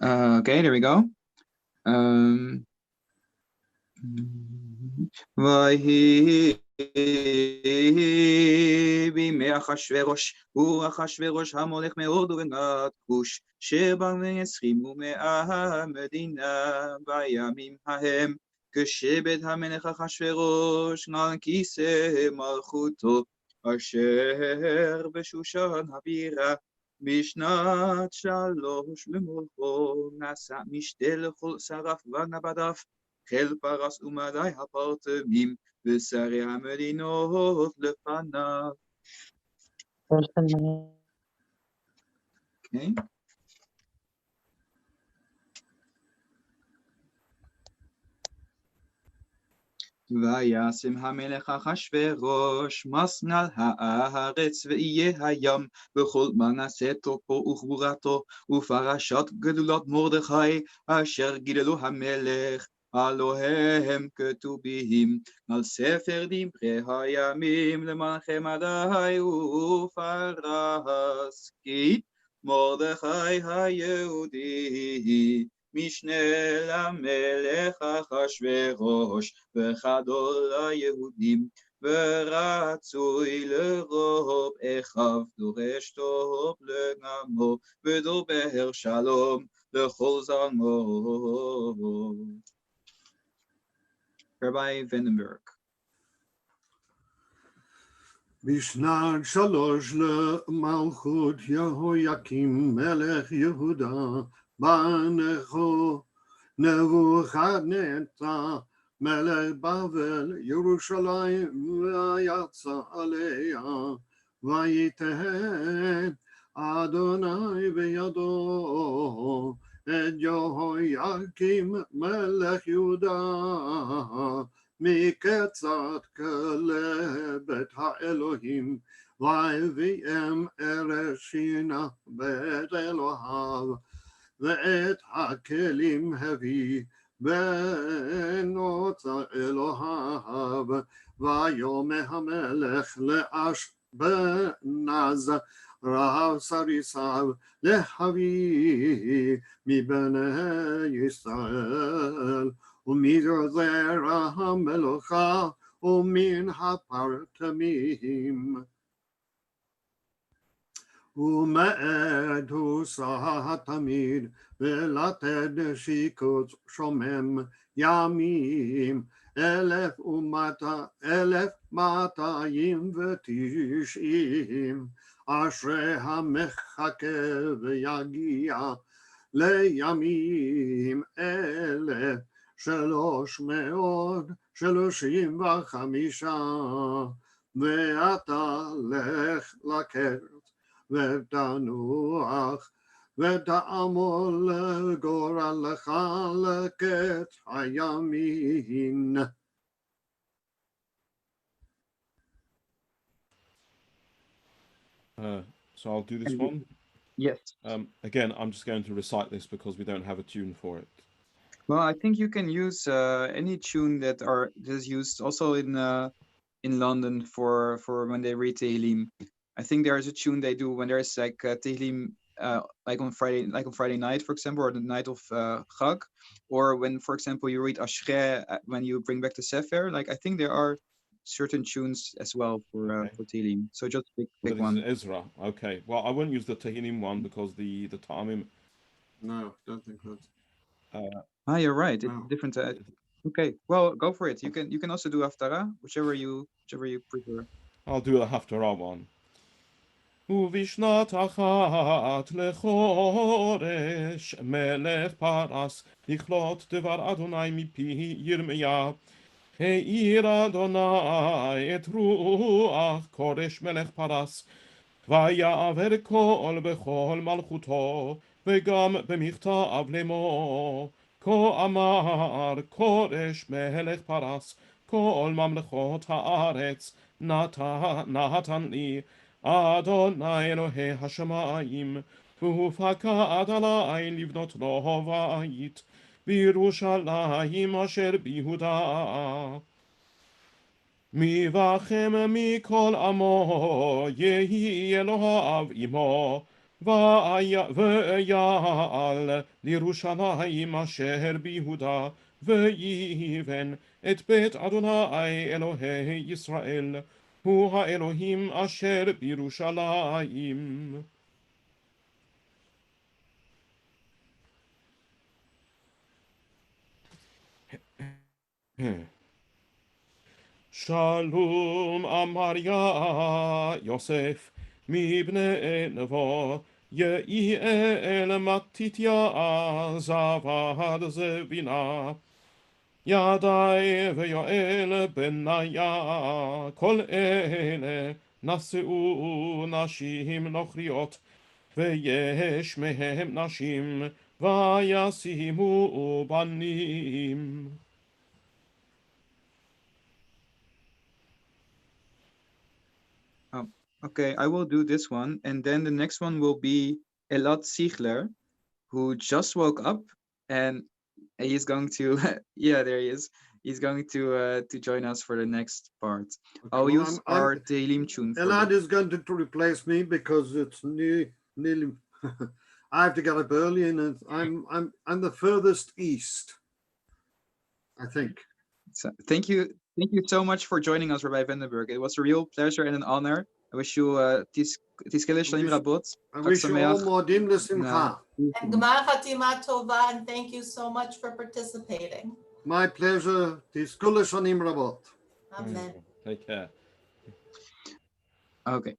Okay, there we go. ויהי בימי אחשוורוש, הוא אחשוורוש המולך מאוד ובנת כוש, שבא מ20 ומאה מדינה בימים ההם, כשבט המלך אחשוורוש על כיסא מלכותו, אשר בשושן הבירה, בשנת 3 למולכו, נשא משתה לכל שרף ונבדיו, חיל פרס ומדי הפרטמים, ושרי המדינות לפניו. Okay. וישם המלך אחשורוש מסנא הארץ ויהיה הים וכל מנסה תוקפו וגבורתו ופרשת גדולת מרדכי אשר גידלו המלך הלא הם כתובים על ספר דברי הימים למלכי מדי ופרס כי מרדכי היהודי משנה למלך אחשורוש וחדול היהודים ורצוי לרוב אחיו דורש טוב לגמו ודובר שלום לכל זרמו. Rabbi Vandenberg. בשנת 3 למלכות יהויקים מלך יהודה בנכו נבוכדנצר מלך בבל ירושלים ויצא עליה ויתן אדוני בידו את יהויקים מלך יהודה מקצת כלבת האלוהים ויביאם ארץ שינה בית אלוהיו ואת הכלים הביא בנוצר אלוהיו ויאמר המלך לאשבנז רב סריסיו להביא מבני ישראל ומזרע המלוכה ומן הפרטמים ומאת הוסה תמיד ולתת שיקוץ שומם ימים 1290 אשרי המחכה ויגיע לימים 1335 ואתה לך לקט ותנוח ותעמול גורלך לקץ הימין. So I'll do this one. Yes. Again, I'm just going to recite this because we don't have a tune for it. Well, I think you can use any tune that is used also in London for when they read Tehillim. I think there is a tune they do when there is like Tehillim like on Friday night, for example, or the night of Chag, or when, for example, you read Ashrei when you bring back the Sefer. Like I think there are certain tunes as well for Tehillim. So just pick one. Ezra. Okay. Well, I won't use the Tehillim one because the Ta'amim. No, don't think that. You're right. No. It's different. Okay. Well, go for it. You can also do Haftarah, whichever you prefer. I'll do the Haftarah one. ובשנת אחת לחורש מלך פרס לכלות דבר אדוני מפי ירמיה העיר אדוני את רוח כורש מלך פרס ויעבר כל בכל מלכותו וגם במכתב לאמור כה אמר כורש מלך פרס כל ממלכות הארץ נתן לי אדוני אלוהי השמיים, והופקד עלי לבנות לו בית, בירושלים אשר ביהודה. מבכם מכל עמו יהי אלוהיו עמו, ויעל לירושלים אשר ביהודה, ויבן את בית אדוני אלוהי ישראל, הוא האלוהים אשר בירושלים. שלום אמר יוסף מבני נבו יעל מתתיה זבד זבינה ידי ויואל בניה כל אלה נשאו נשים נוכריות ויש מהם נשים וישימו בנים. Okay, I will do this one, and then the next one will be Elot Ziegler, who just woke up, and he's going to yeah, there he is. He's going to join us for the next part. Okay, I'll well, use our Tehillim tune for Elad this. is going to replace me because it's nearly. I have to get up early, and I'm the furthest east, I think. So, thank you so much for joining us, Rabbi Vandenberg. It was a real pleasure and an honor. I wish you Tiskele Shalom Rabot. I wish you all modim l'simcha. And Gmar Chatima Tova, and thank you so much for participating. My pleasure. Tiskule Shanim Rabot. Amen. Take care. Okay.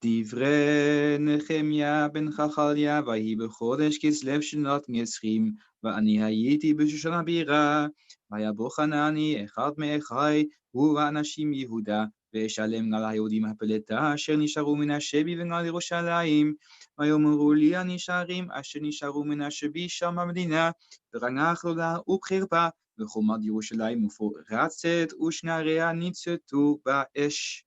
דברי נחמיה בן חכליה, ויהי בחודש כסלו שנת עשרים, ואני הייתי בשושן הבירה, ויבוא חנני אחד מאחי, הוא ואנשים יהודה, ואשלם על היהודים הפלטה אשר נשארו מן השבי ונגל ירושלים, ויאמרו לי הנשארים אשר נשארו מן השבי שם במדינה, ורנח לולה ובחרפה, וחומת ירושלים מפורצת ושנריה ניצתו באש.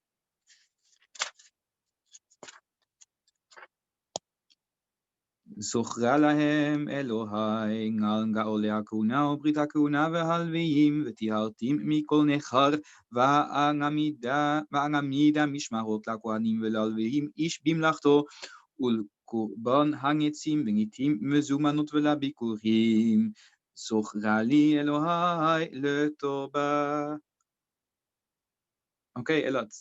זוכרה להם אלוהי גאולי הכהונה וברית הכהונה והלוויים, וטיהרתים מכל נכר, ואעמידה משמרות לכהנים וללוויים איש במלאכתו, ולקורבן הנצים וניתים מזומנות ולביקורים. זוכרה לי אלוהי לטובה. Okay, Elot.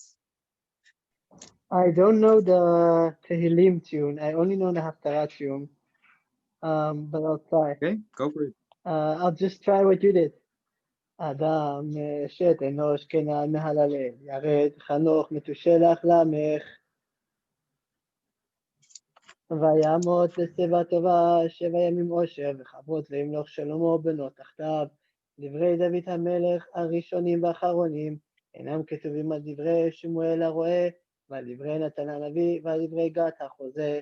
I don't know the Tehillim tune. I only know the Haftarah tune. But I'll try. Okay, go for it. I'll just try what you did. אדם שת אנוש כנען מהללל, ירד חנוך מתושלח למך. ויעמוד לשיבה טובה 7 ימים עושר, וכבוד וימלוך שלמה בנו תחתיו. דברי דוד המלך הראשונים והאחרונים, אינם כתובים על דברי שמואל הרועה, ועל דברי נתן הנביא, ועל דברי גת החוזה.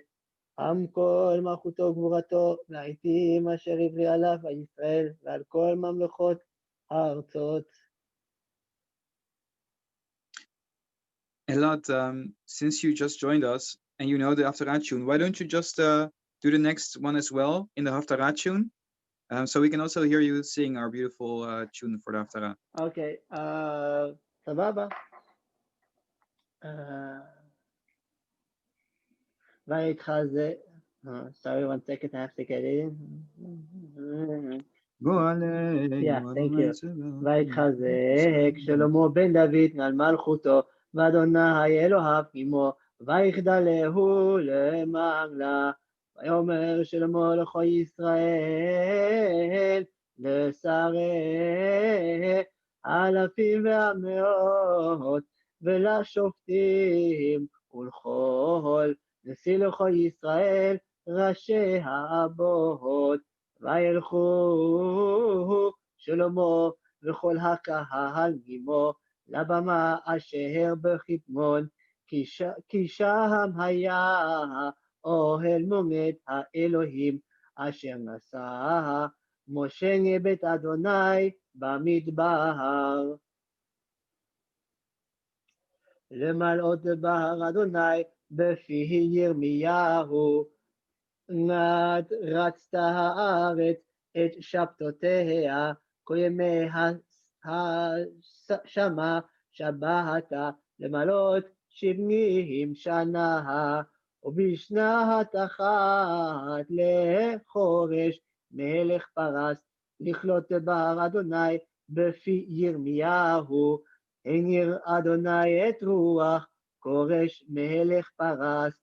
עם כל מלכותו וגבורתו, והעיתים אשר עברי עליו וישראל, ועל כל ממלכות הארצות. Elad, since you just joined us and you know the Haftarah tune, why don't you just do the next one as well in the Haftarah tune? So we can also hear you sing our beautiful tune for the Haftarah. Okay, סבבה. ויתחזה, sorry, 1 second, I have to get it in. Yeah, thank you. ויתחזק שלמה בן דוד על מלכותו, ואדוני אלוהיו עמו, ויחדלהו למעלה. ויאמר שלמה לכל ישראל, לשרי אלפים והמאות, ולשופטים ולכל נשיא לכל ישראל, ראשי האבות. וילכו שלמה וכל הקהל עמו לבמה אשר בחיתמון, כי שם היה אוהל מועד האלוהים אשר נשא משה בית אדוני במדבר. למלאות בהר אדוני בפי ירמיהו, רצת הארץ את שבתותיה, כל ימי השמה שבעת למלות 70 שנה, ובשנת אחת לחורש מלך פרס לכלות בהר אדוני בפי ירמיהו, הניר אדוני את רוח כורש מלך פרס,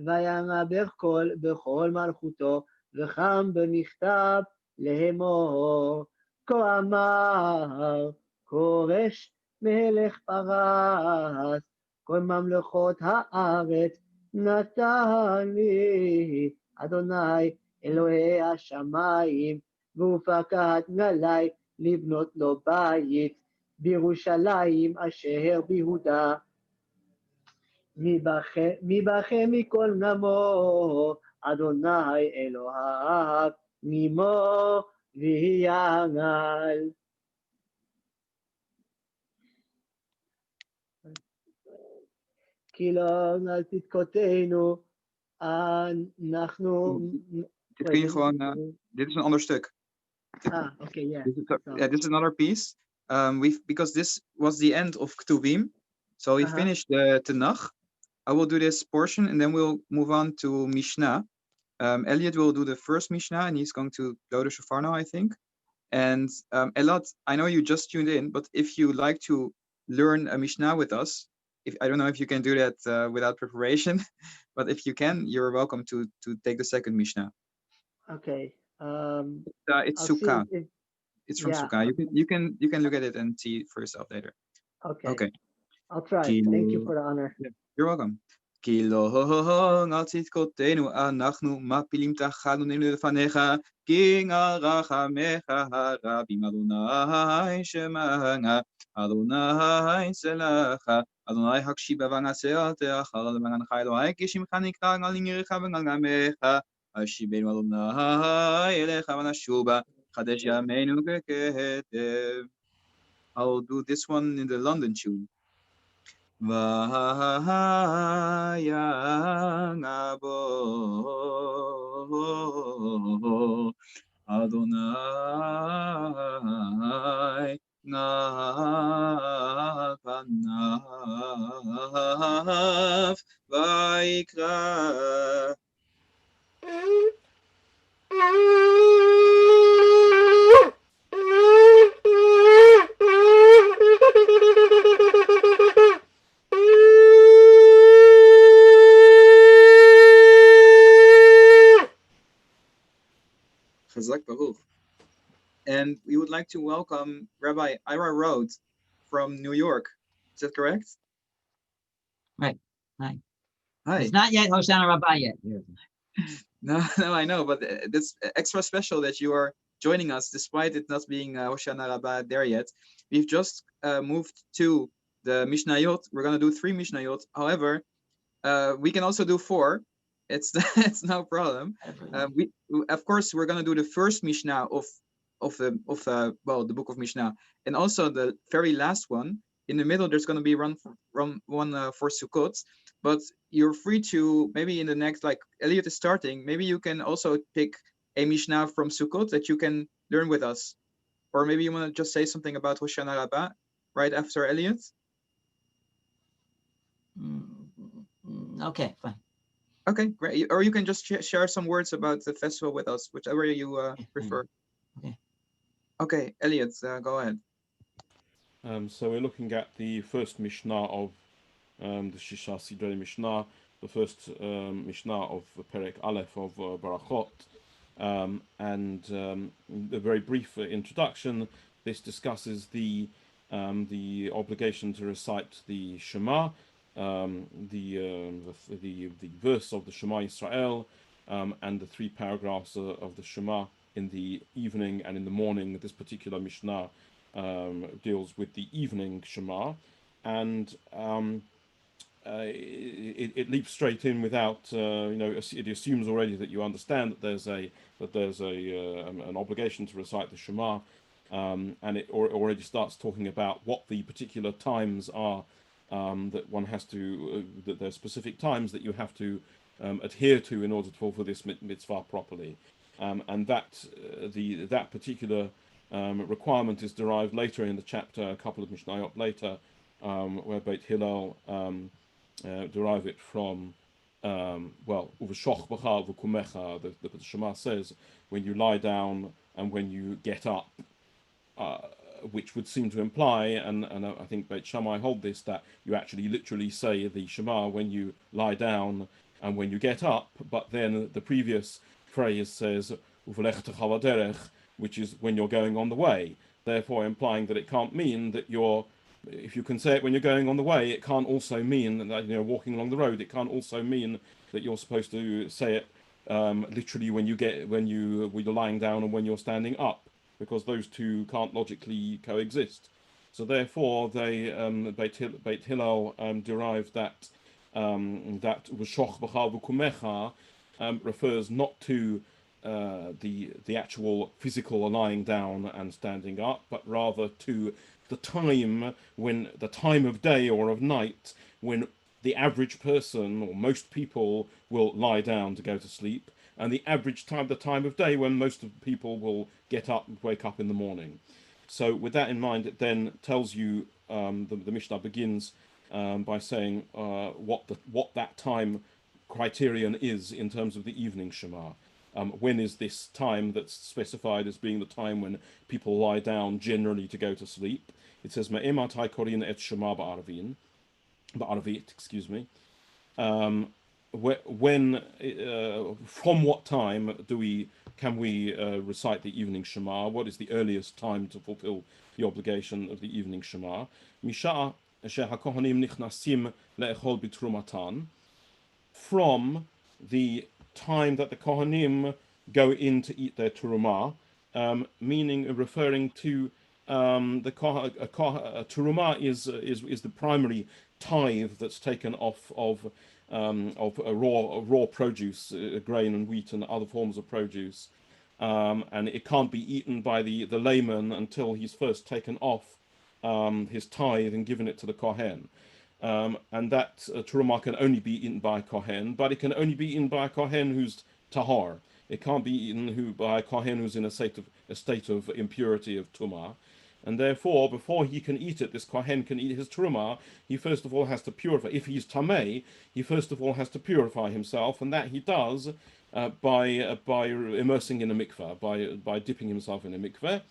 ויאמר קול בכל מלכותו, וחם במכתב לאמור, כה אמר כורש מלך פרס, כל ממלכות הארץ נתן לי אדוני אלוהי השמיים, ופקד נעלי לבנות לו בית בירושלים אשר ביהודה. מי בכם מכל נמו, אדוני אלוהיו, נימו ויענל. כי לא תתקוטנו, אנחנו... Dit kun je gewoon, dit is een ander stuk. Okay, yeah. This is another piece. Because this was the end of Ketuvim, so we finished the Tanach. I will do this portion and then we'll move on to Mishnah. Eliot will do the first Mishnah and he's going to blow the shofar now, I think. And Eliot, I know you just tuned in, but if you like to learn a Mishnah with us, I don't know if you can do that without preparation, but if you can, you're welcome to take the second Mishnah. Okay. It's Sukkah. It's from Sukkah. You can look at it and see for yourself later. Okay. I'll try. Thank you for the honor. Yeah, you're welcome. כי לא על צדקותינו אנחנו מפילים תחתנו לפניך, כי רחמך הרבים אדוני שמענה, אדוני צלחה, אדוני הקשיבה ונעשה אחר למענך אלוהי, כי שמך נקרא על ימיך ועל עמך, השיבנו אדוני אליך ונשובה, חדש ימינו ככתב. I'll do this one in the London tune. Vayang abo Adonai na panav Vaikra. Chazak Baruch. And we would like to welcome Rabbi Ira Rhodes from New York. Is that correct? Right. Hi. Hi. It's not yet Hoshana Raba yet. No, I know, but it's extra special that you are joining us despite it not being Hoshana Raba there yet. We've just moved to the Mishnayot. We're going to do 3 Mishnayot. However, we can also do 4. It's no problem. We of course we're going to do the first Mishnah of the book of Mishnah, and also the very last one. In the middle, there's going to be one for Sukkot. But you're free to maybe in the next, like Eliot is starting, maybe you can also pick a Mishnah from Sukkot that you can learn with us, or maybe you want to just say something about Hoshana Raba right after Eliot. Okay, fine. Okay, great. Or you can just share some words about the festival with us, whichever you prefer. Okay. Okay, Eliot, go ahead. So we're looking at the first Mishnah of the Shisha Sidrei Mishnah, the first Mishnah of Perek Aleph of Bרכות, and a very brief introduction. This discusses the obligation to recite the Shema, the verse of the Shema Yisrael, and the 3 paragraphs of the Shema in the evening and in the morning. This particular Mishnah deals with the evening Shema, and it leaps straight in without it assumes already that you understand that there's an obligation to recite the Shema, and it already starts talking about what the particular times are that one has to that there's specific times that you have to adhere to in order to fulfill this mitzvah properly, and that particular requirement is derived later in the chapter, a couple of Mishnayot later, where Beit Hillel derive it from uv'shoch b'cha v'kumecha. The Shema says when you lie down and when you get up, which would seem to imply, and I think Beit Shammai hold this, that you actually literally say the Shema when you lie down and when you get up, but then the previous phrase says uv'lech techa derech, which is when you're going on the way, therefore implying that it can't mean that if you can say it when you're going on the way, it can't also mean that walking along the road. It can't also mean that you're supposed to say it literally when you're lying down and when you're standing up, because those two can't logically coexist. So therefore, Beit Hillel derived that v'shoch b'cha v'kumecha refers not to the actual physical lying down and standing up, but rather to the time of day or of night when the average person, or most people, will lie down to go to sleep, and the average time, the time of day when most of the people will get up and wake up in the morning. So with that in mind, it then tells you, the Mishnah begins by saying what that time criterion is in terms of the evening Shema. When is this time that's specified as being the time when people lie down generally to go to sleep? It says Ma'ematai korin et Shema ba'arvit, excuse me. When from what time can we recite the evening Shema? What is the earliest time to fulfill the obligation of the evening Shema? Misha asher hakohanim nichnasim le'echol bitrumatan. From the time that the Kohanim go in to eat their Turumah, referring to the Turumah is the primary tithe that's taken off of raw produce, grain and wheat and other forms of produce, and it can't be eaten by the layman until he's first taken off his tithe and given it to the Kohen. And that Turumah can only be eaten by a Kohen, but it can only be eaten by a Kohen who's tahar. It can't be eaten by a Kohen who's in a state of impurity of Tumah. And therefore, before he can eat it, this Kohen can eat his Turumah, he first of all has to purify. If he's Tameh, he first of all has to purify himself, and that he does by immersing in a mikveh, by dipping himself in a mikveh.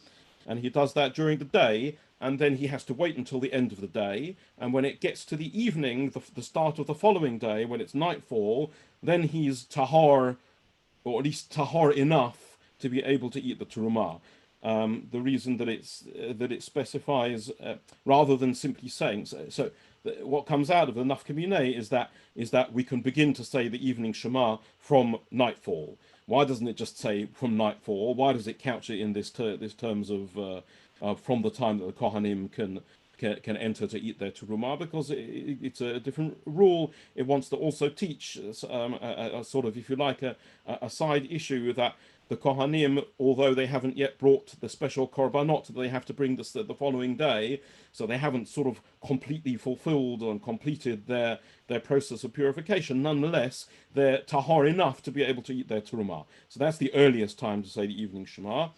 And he does that during the day, and then he has to wait until the end of the day. And when it gets to the evening, the start of the following day, when it's nightfall, then he's tahar, or at least tahar enough to be able to eat the Turumah. The reason that it specifies, rather than simply saying so what comes out of the Nafka Mineh is that we can begin to say the evening Shema from nightfall. Why doesn't it just say from nightfall? Why does it couch it in this terms of from the time that the Kohanim can enter to eat their Turumah? Because it's a different rule. It wants to also teach a sort of, if you like, a side issue that the Kohanim, although they haven't yet brought the special korbanot that they have to bring the following day, so they haven't sort of completely fulfilled and completed their process of purification, nonetheless, they're tahar enough to be able to eat their Turumah. So that's the earliest time to say the evening Shema.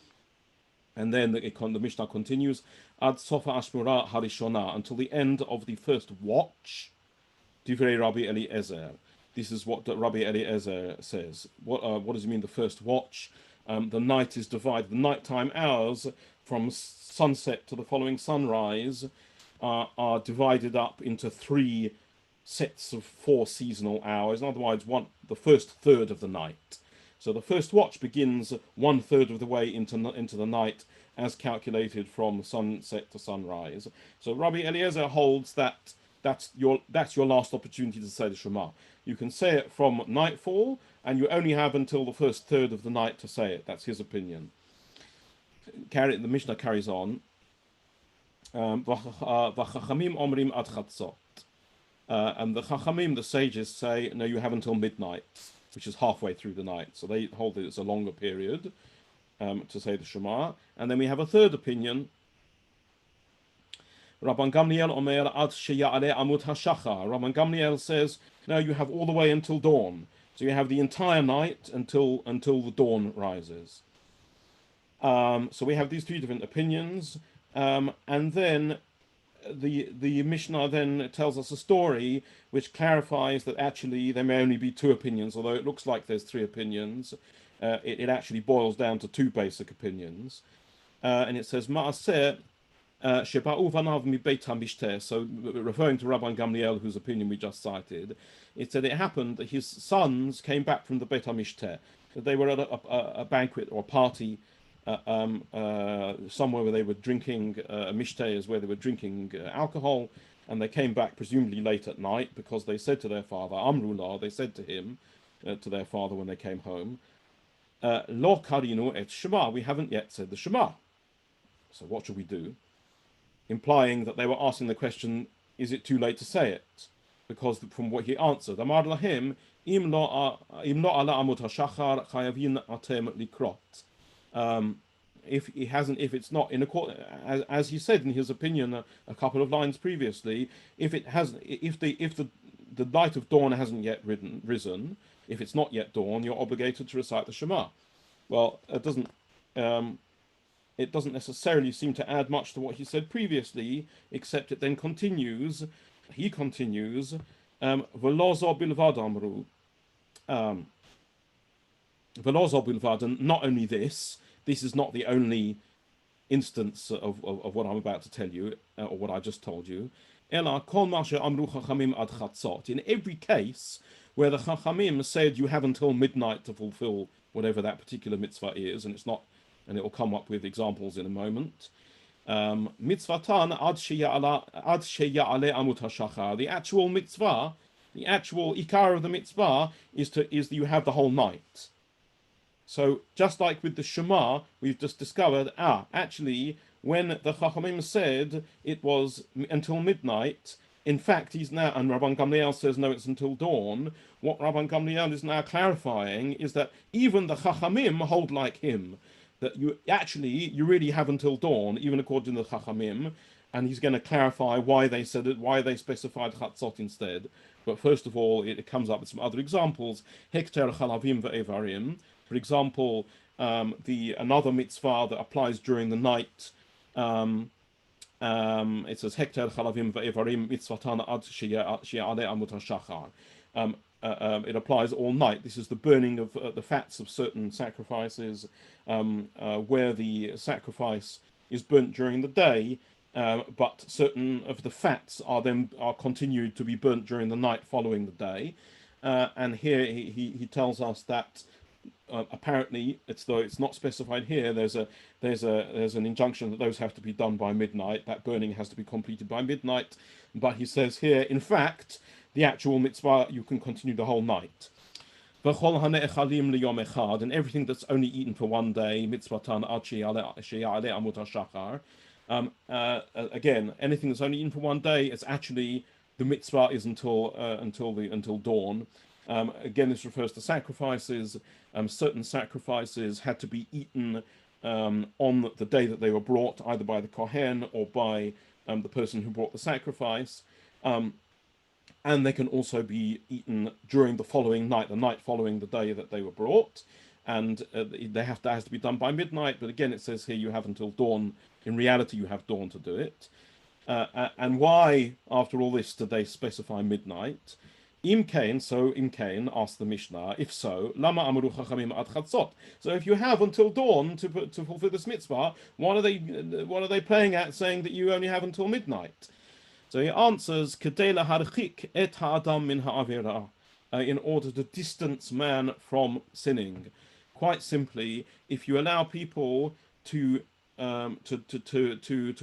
And then the Mishnah continues, Ad sofa ashmura harishona, until the end of the first watch, Divrei Rabbi Eliezer. This is what Rabbi Eliezer says. What does it mean, the first watch? The night is divided. The nighttime hours from sunset to the following sunrise are divided up into 3 sets of 4 seasonal hours. In other words, the first third of the night. So the first watch begins 1/3 of the way into the night, as calculated from sunset to sunrise. So Rabbi Eliezer holds that that's your last opportunity to say the Shema. You can say it from nightfall, and you only have until the first third of the night to say it. That's his opinion. The Mishnah carries on. V'chachamim omrim ad chatzot. And the Chachamim, the sages, say, no, you have until midnight, which is halfway through the night. So they hold that it's a longer period to say the Shema. And then we have a third opinion. Rabban Gamliel omer ad sheya'aleh amud hashachar. Rabban Gamliel says, no, you have all the way until dawn. So you have the entire night until the dawn rises. So we have these 3 different opinions. And then the Mishnah then tells us a story which clarifies that actually there may only be 2 opinions, although it looks like there's 3 opinions. It actually boils down to 2 basic opinions. And it says, Ma'aseh sheba'u vanav mi beit hamishter. So referring to Rabban Gamliel, whose opinion we just cited, it said it happened that his sons came back from the Beit HaMishter. They were at a banquet or a party somewhere where they were drinking, Mishter is where they were drinking alcohol, and they came back presumably late at night because they said to their father, Amrullah, they said to him, to their father when they came home, Lo karinu et Shema, we haven't yet said the Shema. So what should we do? Implying that they were asking the question, is it too late to say it? Because from what he answered, Amar lahim, im lo ala amut hashachar chayavin atem likrot. If it's not in accordance, as he said in his opinion a couple of lines previously, if the the light of dawn hasn't yet risen, if it's not yet dawn, you're obligated to recite the Shema. Well, it doesn't necessarily seem to add much to what he said previously, except it then continues. He continues, "V'lo bilvad amru." V'lo bilvad, and not only this is not the only instance of what I'm about to tell you, or what I just told you. Ela kol ma she'amru chachamim ad chatzot. In every case where the chachamim said you have until midnight to fulfill whatever that particular mitzvah is, and it's not, and it will come up with examples in a moment. Mitzvatan ad sheya'ale amut hashachar. The actual mitzvah, the actual ikar of the mitzvah is that you have the whole night. So just like with the Shema, we've just discovered, actually, when the Chachamim said it was until midnight, in fact, he's now, and Rabban Gamliel says, no, it's until dawn. What Rabban Gamliel is now clarifying is that even the Chachamim hold like him, that you really have until dawn, even according to the Chachamim, and he's going to clarify why they said it, why they specified Chatzot instead. But first of all, it comes up with some other examples. Hekter chalavim ve'evarim. For example, another mitzvah that applies during the night, it says Hekter chalavim ve'evarim mitzvatan ad she'ale amut hashachar. It applies all night. This is the burning of the fats of certain sacrifices, where the sacrifice is burnt during the day, but certain of the fats are continued to be burnt during the night following the day. And here he tells us that apparently, though it's not specified here, there's an injunction that those have to be done by midnight. That burning has to be completed by midnight. But he says here, in fact, the actual mitzvah you can continue the whole night. And everything that's only eaten for one day, mitzvatan ad she'ale amut hashachar. Again, anything that's only eaten for one day, it's actually the mitzvah is until dawn. Again, this refers to sacrifices. Certain sacrifices had to be eaten on the day that they were brought, either by the kohen or by the person who brought the sacrifice. And they can also be eaten during the following night, the night following the day that they were brought. And that has to be done by midnight. But again, it says here you have until dawn. In reality, you have dawn to do it. And why, after all this, did they specify midnight? Im Kain asked the Mishnah, if so, Lama Amru Chachamim ad Chatzot. So if you have until dawn to fulfill this mitzvah, what are they playing at, saying that you only have until midnight? So he answers, Kedei laharchik et ha'adam min ha'avira, in order to distance man from sinning. Quite simply, if you allow people to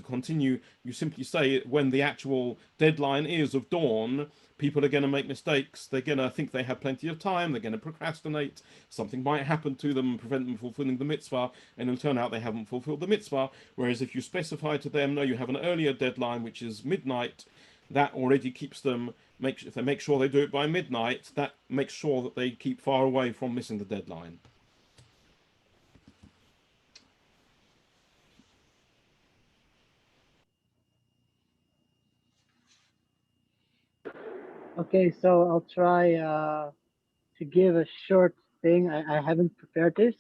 continue, you simply say when the actual deadline is of dawn, people are going to make mistakes. They're going to think they have plenty of time. They're going to procrastinate. Something might happen to them and prevent them fulfilling the mitzvah, and it'll turn out they haven't fulfilled the mitzvah. Whereas if you specify to them, no, you have an earlier deadline, which is midnight, that already keeps them, if they make sure they do it by midnight, that makes sure that they keep far away from missing the deadline. Okay, so I'll try to give a short thing. I haven't prepared this,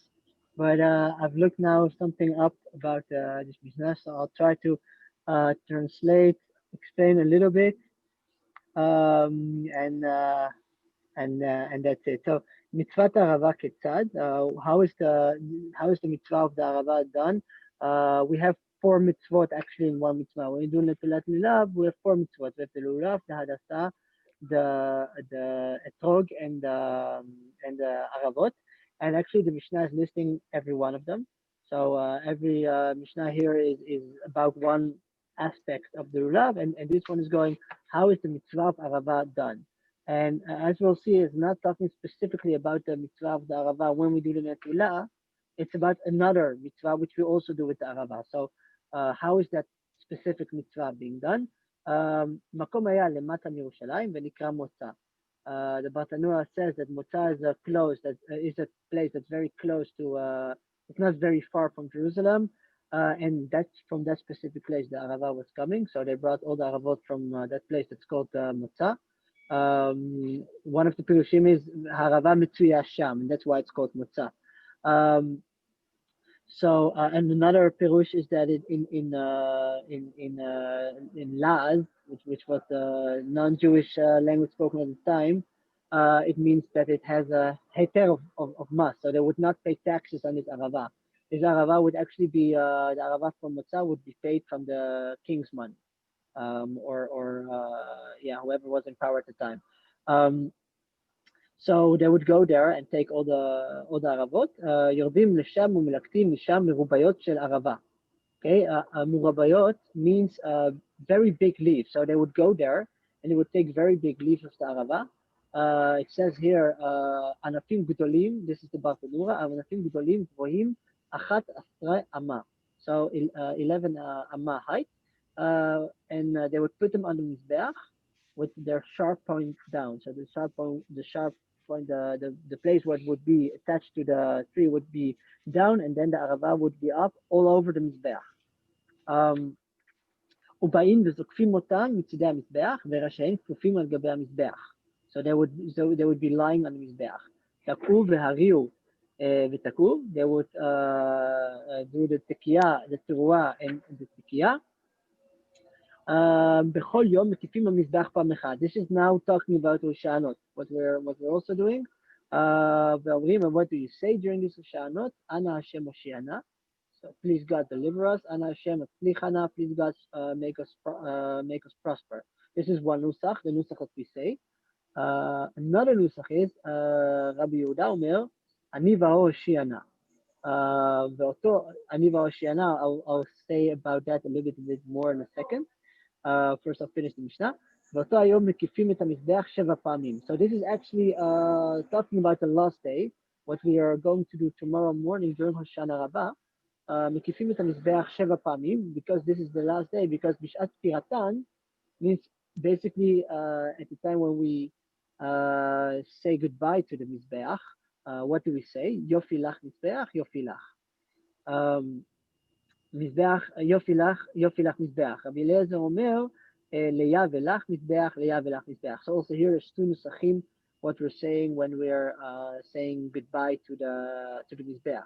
but I've looked now something up about this business, so I'll try to translate, explain a little bit, and that's it. So mitzvat arava ketzad. How is the mitzvah of the arava done? We have 4 mitzvot actually in one mitzvah. When you do netilat lulav, we have 4 mitzvot. We have the lulav, the hadasa, the etrog, and the aravot. And actually, the Mishnah is listing every one of them. So every Mishnah here is about one aspect of the lulav, and this one is going, how is the mitzvah of arava done? And as we'll see, it's not talking specifically about the mitzvah of the arava when we do the netilah. It's about another mitzvah which we also do with the arava. So how is that specific mitzvah being done? Makom haya lemata miYerushalayim v'nikra Motza. The Bartanura says that Motza is a place that's very close to. It's not very far from Jerusalem, and that's from that specific place the arava was coming. So they brought all the aravot from that place that's called Motza. One of the pirushim is Harava Mitzuya Sham, and that's why it's called Mutza. And another pirush is that in Laz, which was the non-Jewish language spoken at the time, it means that it has a heter of mas, so they would not pay taxes on this arava. This arava would actually be the arava from Matzah would be paid from the king's money, whoever was in power at the time. So they would go there and take all the aravot. Yordim לשם ומלקטים משם מרוbayot shel arava. Okay, murabayot means very big leaves. So they would go there and they would take very big leaves of the arava. It says here, anafim gdolim. This is the Bendigamos. Anafim gdolim gvohim achat asra amma. So 11 amma height, and they would put them on the mizbeach with their sharp point down. So the sharp point, the place where it would be attached to the tree would be down, and then the arava would be up all over the mizbeach. ובאים וזוקפים אותם מצידי המזבח וראשיהם כפופים על גבי המזבח. So they would be lying on the מזבח. תקעו והריעו ותקעו. They would do the תקיעה, the תרועה and the תקיעה. בכל יום מקיפים המזבח פעם אחת. This is now talking about Hosha'anot, what we're also doing. ואומרים, and what do you say during this Hosha'anot? אנא השם Hosha'ana. So please God deliver us. Ana Hashem Atzlichana. Please God make us prosper. This is one nusach, the nusach that we say. Another nusach is Rabbi Yehuda Omer Ani Hosha'ana. Ani Hosha'ana. I'll say about that a little bit more in a second. First I'll finish the Mishnah. ואותו היום מקיפים את המזבח 7 פעמים. So this is actually talking about the last day, what we are going to do tomorrow morning during Hoshana Raba. מקיפים את המזבח 7 פעמים, because this is the last day, because בשעת פטירתן means basically at the time when we say goodbye to the מזבח, what do we say? יופי לך מזבח, יופי לך. מזבח, יופי לך מזבח. רבי אליעזר אומר, ליה ולך מזבח, ליה ולך מזבח. So also here there's two נוסחים, what we're saying when we're saying goodbye to the מזבח.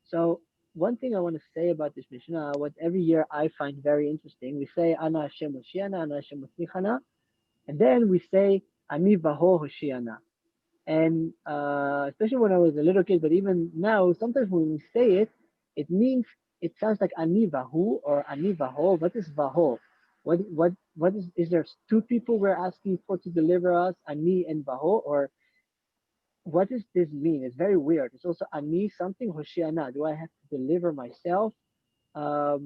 So one thing I want to say about this Mishnah, what every year I find very interesting, we say Ana Hashem Hosha'ana, Ana Hashem Atzlichana, and then we say Ani Vaho Hosha'ana. And especially when I was a little kid, but even now, sometimes when we say it, it means, it sounds like Ani Vahu or Ani Vaho. What is Vaho? What is there two people we're asking for to deliver us, Ani and Vaho, or what does this mean? It's very weird. It's also Ani something Hosha'ana. Do I have to deliver myself? For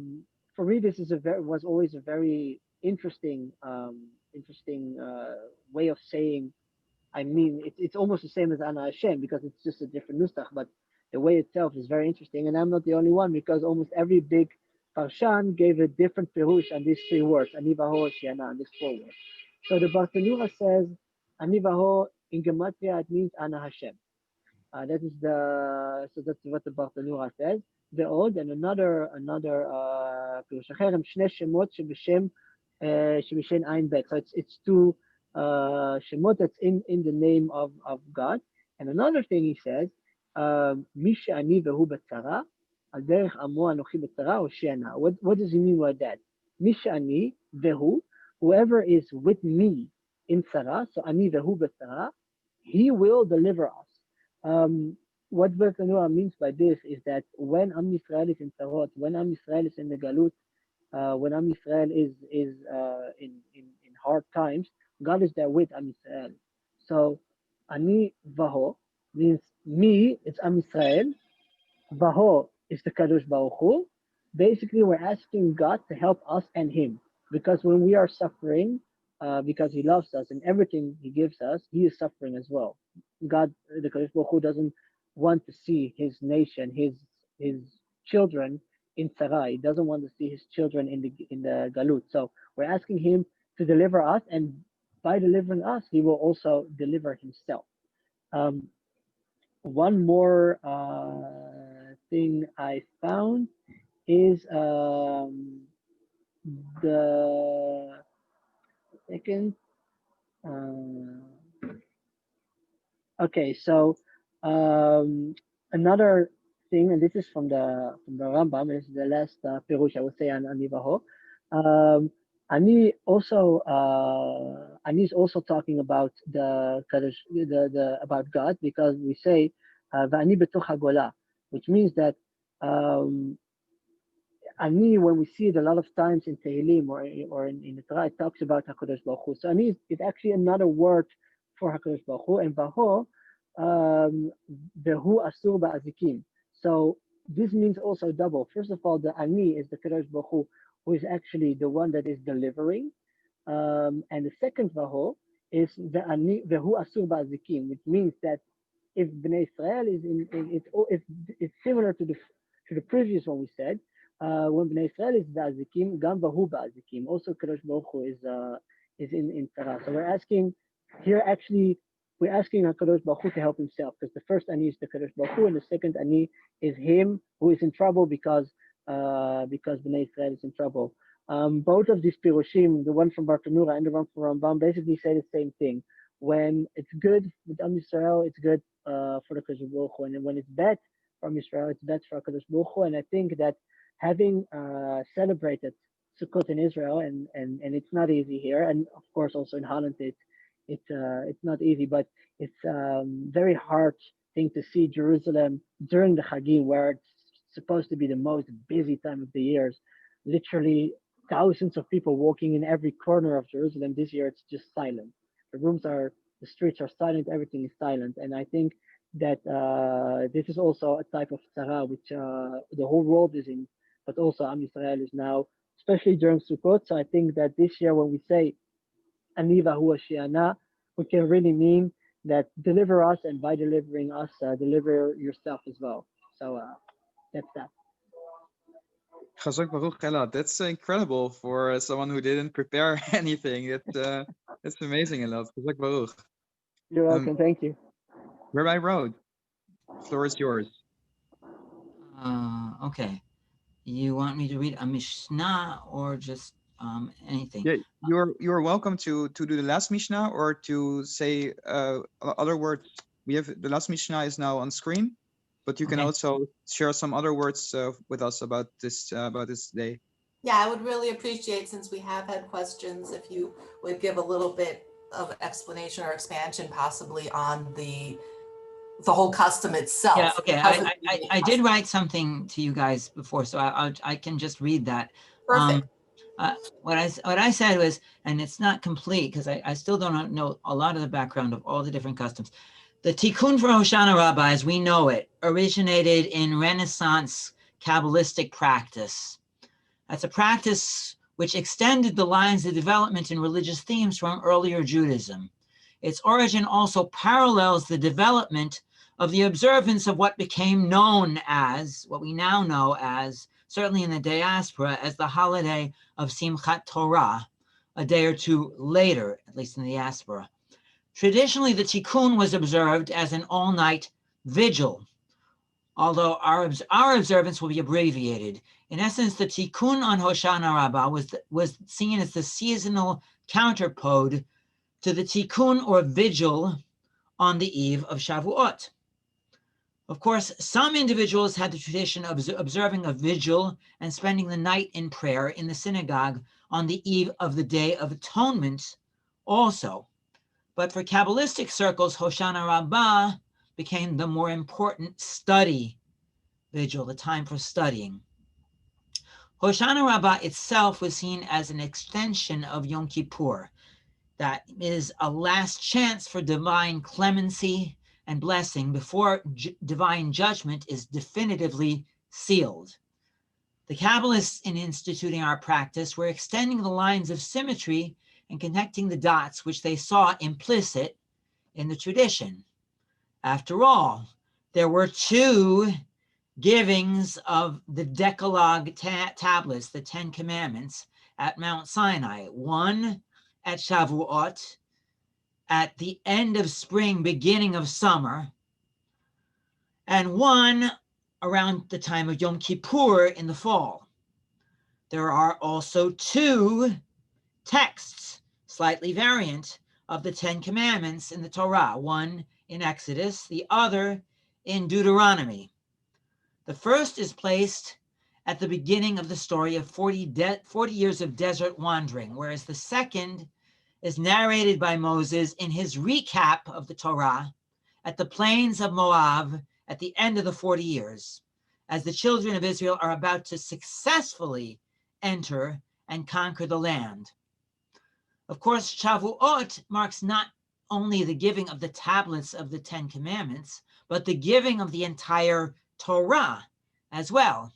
me, this is was always a very interesting way of saying. I mean, it's almost the same as Ana Hashem because it's just a different nusach, but the way itself is very interesting. And I'm not the only one because almost every big parshan gave a different pirush on these 3 words, Ani Vaho Hosha'ana, on these 4 words. So the Bendigamos says Ani Vaho. In Gematria, it means Ana Hashem. That's what the Bendigamos says. The old and another פירוש אחר הם שני שמות שבשם עין בית. So it's 2 שמות that's in the name of God. And another thing he says, מי שאני והוא בצרה, על דרך עמו אנוכי בצרה הושענה. What does he mean by that? מי שאני והוא, whoever is with me in tzara, so ani vehu b'tzara, he will deliver us. What Bendigamos means by this is that when Am Yisrael is in tzarot, when Am Yisrael is in the galut, when Am Yisrael is in hard times, God is there with Am Yisrael. So ani vaho means me, it's Am Yisrael. Vaho is the Kadosh Baruch Hu. Basically, we're asking God to help us and Him, because when we are suffering, because He loves us and everything He gives us, He is suffering as well. God, the Kadosh Baruch Hu, doesn't want to see His nation, His children in tzara. He doesn't want to see His children in the galut. So we're asking Him to deliver us, and by delivering us, He will also deliver Himself. One more thing I found is the second. Okay, so another thing, and this is from the Rambam. This is the last pirush I would say on Ani Vaho. Ani is also talking about the about God, because we say Va'ani betoch hagola, which means that Ani, when we see it a lot of times in Tehillim or in the Torah, it talks about HaKadosh Baruch Hu. So Ani is actually another word for HaKadosh Baruch Hu, and Vaho, Vehu Asur Ba'azikim. So this means also double. First of all, the Ani is the Kadosh Baruch Hu, who is actually the one that is delivering. And the second Vaho is the Ani, Vehu Asur Ba'azikim, which means that if Bnei Israel is it's similar to the previous one we said, when Bnei Israel is ba'azikim, gam vahu ba'azikim. Also, Kadosh Baruch Hu is in tzara. So we're asking Kadosh Baruch Hu to help himself, because the first ani is the Kadosh Baruch Hu, and the second ani is him who is in trouble because Bnei Israel is in trouble. Both of these pirushim, the one from Bartanura and the one from Rambam, basically say the same thing. When it's good with Am Yisrael, it's good for the Kadosh Baruch Hu, and when it's bad from Israel, it's bad for Kadosh Baruch Hu. And I think that having celebrated Sukkot in Israel, and it's not easy here, and of course also in Holland, it's not easy, but it's very hard thing to see Jerusalem during the Chagim, where it's supposed to be the most busy time of the years. Literally thousands of people walking in every corner of Jerusalem. This year it's just silent. The streets are silent, everything is silent, and I think that this is also a type of tzara which the whole world is in, but also Am Yisrael is now, especially during Sukkot. So I think that this year when we say Ani Vahu Hosha'ana, we can really mean that deliver us, and by delivering us, deliver yourself as well. So that's that. Chazak Baruch Ela. That's incredible for someone who didn't prepare anything. That's amazing, Elad. Chazak Baruch. You're welcome. Thank you. Rabbi Road, floor is yours. Okay. You want me to read a Mishnah or just anything? Yeah, you're welcome to do the last Mishnah or to say other words. We have the last Mishnah is now on screen, but you can also share some other words with us about this day. Yeah, I would really appreciate, since we have had questions, if you would give a little bit of explanation or expansion possibly on the whole custom itself. Yeah, okay. I did write something to you guys before, so I can just read that. Perfect. What I said was, and it's not complete because I still don't know a lot of the background of all the different customs. The Tikkun for Hoshana Raba, as we know it, originated in Renaissance Kabbalistic practice. That's a practice which extended the lines of development in religious themes from earlier Judaism. Its origin also parallels the development of the observance of what became known as, what we now know as, certainly in the diaspora, as the holiday of Simchat Torah, a day or two later, at least in the diaspora. Traditionally, the Tikkun was observed as an all-night vigil, although our observance will be abbreviated. In essence, the Tikkun on Hoshana Raba was seen as the seasonal counterpode to the Tikkun or vigil on the eve of Shavuot. Of course, some individuals had the tradition of observing a vigil and spending the night in prayer in the synagogue on the eve of the Day of Atonement also. But for Kabbalistic circles, Hoshana Rabbah became the more important study vigil, the time for studying. Hoshana Rabbah itself was seen as an extension of Yom Kippur. That is a last chance for divine clemency and blessing before divine judgment is definitively sealed. The Kabbalists, in instituting our practice, were extending the lines of symmetry and connecting the dots which they saw implicit in the tradition. After all, there were two givings of the Decalogue tablets, the 10 Commandments, at Mount Sinai. One at Shavuot, at the end of spring, beginning of summer, and one around the time of Yom Kippur in the fall. There are also two texts, slightly variant, of the 10 commandments in the Torah, one in Exodus, the other in Deuteronomy. The first is placed at the beginning of the story of 40 years of desert wandering, whereas the second is narrated by Moses in his recap of the Torah at the plains of Moab at the end of the 40 years, as the children of Israel are about to successfully enter and conquer the land. Of course, Shavuot marks not only the giving of the tablets of the 10 commandments, but the giving of the entire Torah as well.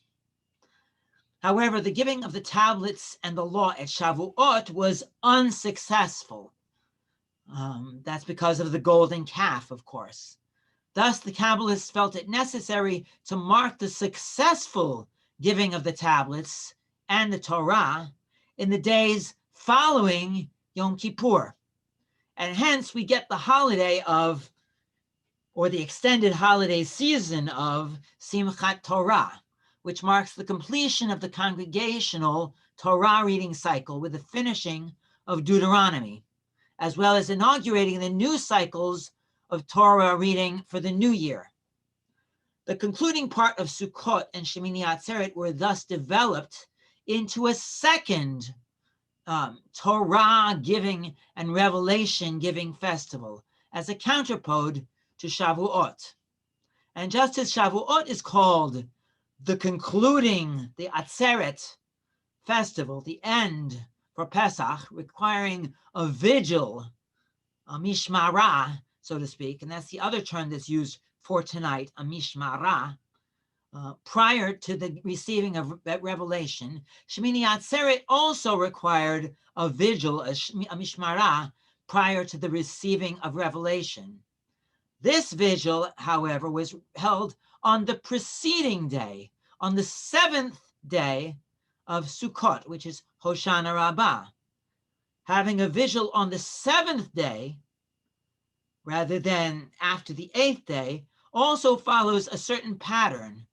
However, the giving of the tablets and the law at Shavuot was unsuccessful. That's because of the golden calf, of course. Thus, the Kabbalists felt it necessary to mark the successful giving of the tablets and the Torah in the days following Yom Kippur. And hence we get the holiday of, or the extended holiday season of Simchat Torah, which marks the completion of the congregational Torah reading cycle with the finishing of Deuteronomy, as well as inaugurating the new cycles of Torah reading for the new year. The concluding part of Sukkot and Shemini Atzeret were thus developed into a second Torah giving and revelation giving festival as a counterpode to Shavuot. And just as Shavuot is called the concluding, the Atzeret festival, the end for Pesach, requiring a vigil, a mishmarah, so to speak, and that's the other term that's used for tonight, a mishmarah, prior to the receiving of revelation. Shemini Atzeret also required a vigil, a mishmarah, prior to the receiving of revelation. This vigil, however, was held on the preceding day, on the 7th day of Sukkot, which is Hoshana Raba. Having a vigil on the 7th day, rather than after the 8th day, also follows a certain pattern.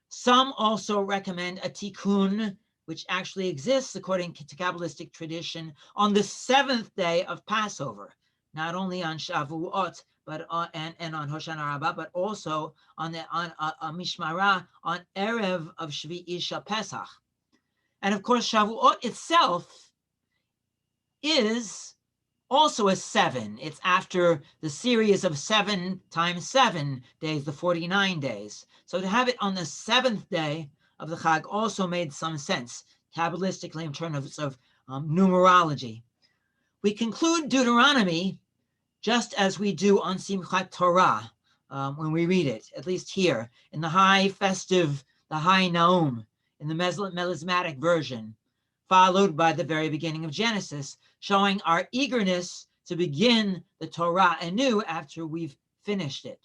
Some also recommend a tikkun, which actually exists according to Kabbalistic tradition, on the 7th day of Passover, not only on Shavuot, but and on Hoshana Raba, but also on a Mishmarah on Erev of Shvi'i Shel Pesach. And of course, Shavuot itself is also a 7. It's after the series of 7 times 7 days, the 49 days. So to have it on the 7th day of the Chag also made some sense, Kabbalistically, in terms of numerology. We conclude Deuteronomy just as we do on Simchat Torah when we read it, at least here, in the high festive, the high Naum, in the melismatic version, followed by the very beginning of Genesis, showing our eagerness to begin the Torah anew after we've finished it.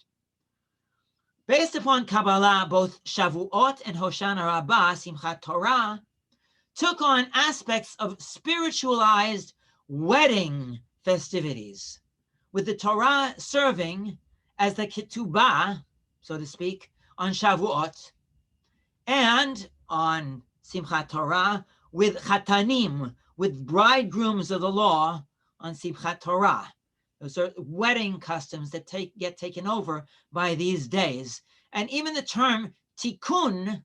Based upon Kabbalah, both Shavuot and Hoshana Raba, Simchat Torah, took on aspects of spiritualized wedding festivities, with the Torah serving as the ketubah, so to speak, on Shavuot, and on Simchat Torah with chatanim, with bridegrooms of the law on Simchat Torah. Those are wedding customs that get taken over by these days. And even the term tikkun,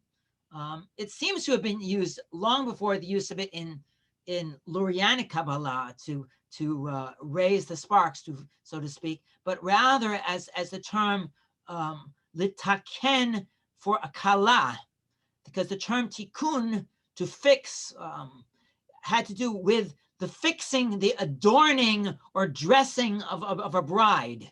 it seems to have been used long before the use of it in Lurianic Kabbalah to raise the sparks, so to speak, but rather as the term litaken for a kala, because the term tikkun, to fix, had to do with the fixing, the adorning or dressing of a bride.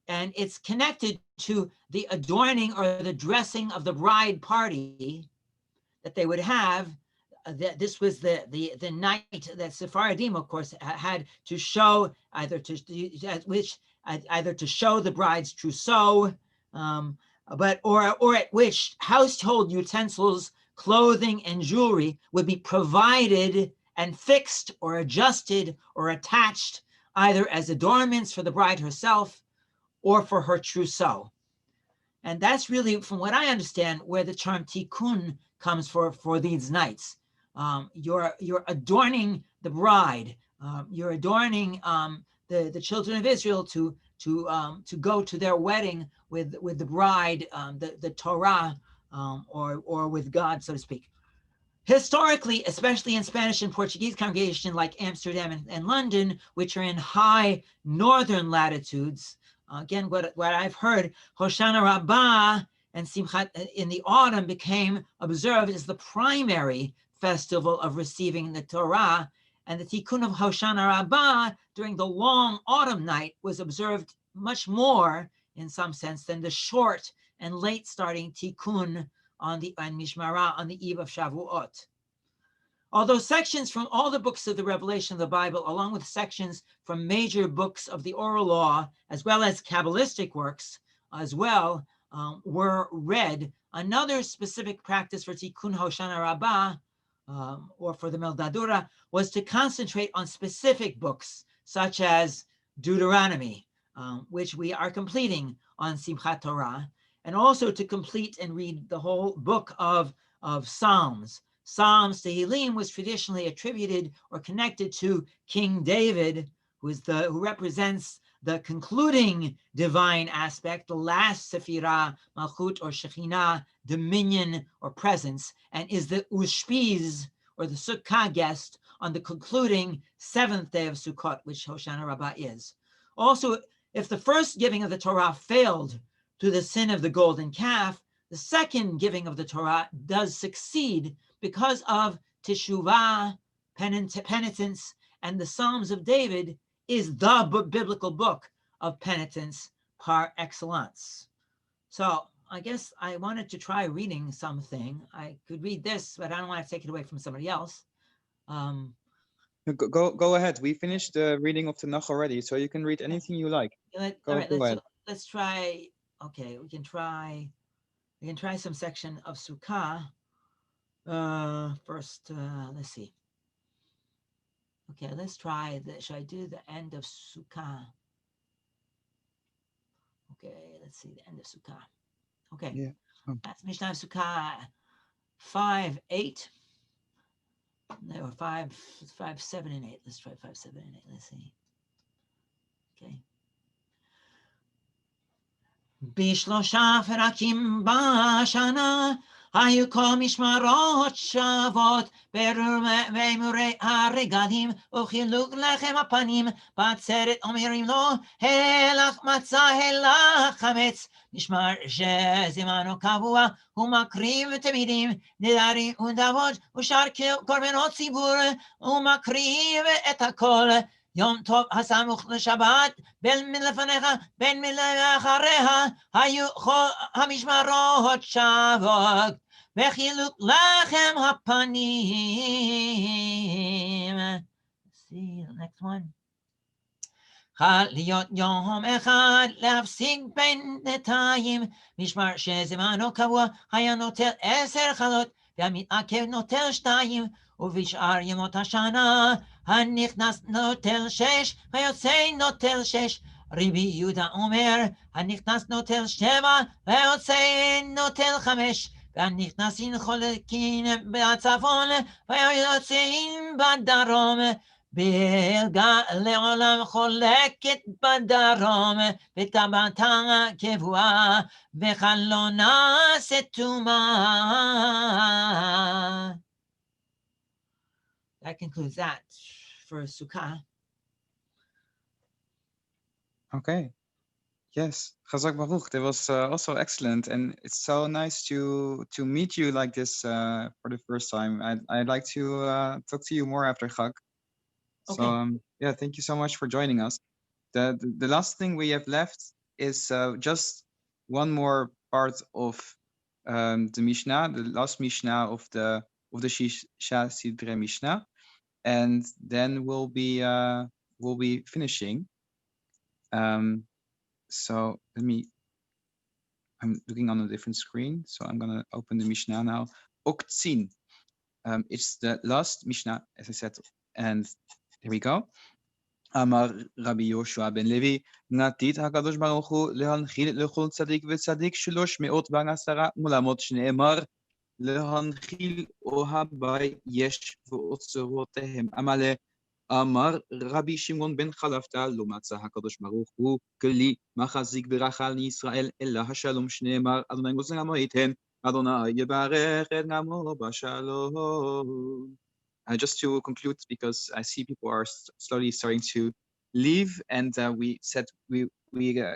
And it's connected to the adorning or the dressing of the bride party that they would have. This was the night that Sephardim, of course, had to show either to show the bride's trousseau, or at which household utensils, clothing, and jewelry would be provided and fixed or adjusted or attached either as adornments for the bride herself or for her trousseau. And that's really, from what I understand, where the term tikkun comes for these nights. You're adorning the bride. You're adorning the children of Israel to go to their wedding with the bride, the Torah, or with God, so to speak. Historically, especially in Spanish and Portuguese congregations like Amsterdam and London, which are in high northern latitudes, again, what I've heard, Hoshana Raba and Simchat in the autumn became observed as the primary festival of receiving the Torah, and the Tikkun of Hoshana Raba during the long autumn night was observed much more, in some sense, than the short and late starting Tikkun on Mishmara on the eve of Shavuot. Although sections from all the books of the Revelation of the Bible, along with sections from major books of the oral law, as well as Kabbalistic works as well, were read, another specific practice for Tikkun Hoshana Raba, or for the Meldaduras, was to concentrate on specific books, such as Deuteronomy, which we are completing on Simchat Torah, and also to complete and read the whole book of Psalms. Psalms, Tehillim, was traditionally attributed or connected to King David, who represents the concluding divine aspect, the last Sephirah, Malchut or Shekhinah, dominion or presence, and is the Ushpiz or the Sukkah guest on the concluding seventh day of Sukkot, which Hoshana Raba is. Also, if the first giving of the Torah failed through the sin of the golden calf, the second giving of the Torah does succeed because of Teshuvah, penitence, and the Psalms of David is the biblical book of penitence par excellence. So I guess I wanted to try reading something. I could read this, but I don't want to take it away from somebody else. Go ahead. We finished the reading of Tanach already, so you can read anything you like. Go ahead. ahead. Let's try. Okay, we can try some section of Sukkah. First, let's see. Okay, let's try this. Should I do the end of Sukkah? Okay, let's see the end of Sukkah. Okay, yeah. That's Mishnah Sukkah 5:8. No, 5, 7, and 8. Let's try 5, 7, and 8. Let's see. Okay. בשלושה פרקים בשנה היו כל משמרות שוות במורי הרגלים וחילוק לחם הפנים בעצרת אומרים לו הלך מצה הלך חמץ משמר שזמנו קבוע ומקריב תמידים נדרים ונדבות ושאר קורבנות ציבור ומקריב את הכל יום טוב הסמוך לשבת בין מלפניך בין מלאחריה היו כל המשמרות שוות וחילוק לחם הפנים. Let's see the next one. חל להיות יום אחד להפסיק בינתיים משמר שזמנו קבוע היה נוטל 10 חלות והמתעכב נוטל 2 ובשאר ימות השנה הנכנס נוטל 6 ויוצא נוטל 6. רבי יהודה אומר הנכנס נוטל 7 ויוצא נוטל 5 והנכנסים חולקים בצפון ויוצאים בדרום. בלגה לעולם חולקת בדרום וטבעתה קבועה וחלונה סתומה. That concludes that for Sukkah. Okay. Yes, Chazak Baruch. That was also excellent, and it's so nice to meet you like this for the first time. I'd like to talk to you more after Chag. Okay. So yeah, thank you so much for joining us. The last thing we have left is just one more part of the Mishnah, the last Mishnah of the Shisha Sidre Mishnah, and then we'll be finishing. So I'm looking on a different screen, so I'm gonna open the Mishnah now. וקצין. It's the last Mishnah, as I said, and here we go. אמר רבי יהושע בן לוי, נתית הקדוש ברוך הוא להנחיל לכל צדיק וצדיק 310 עולמות, שנאמר להנחיל אוהבי יש ואוצרותיהם. אמר אמר רבי שמעון בן חלפתא, לא מצא הקדוש ברוך הוא כלי מחזיק ברכה לישראל, אלא השלום, שנאמר, אדוני גוזר עמו ייתן, אדוני יברך את עמו בשלום. Just to conclude, because I see people are slowly starting to leave, and we said we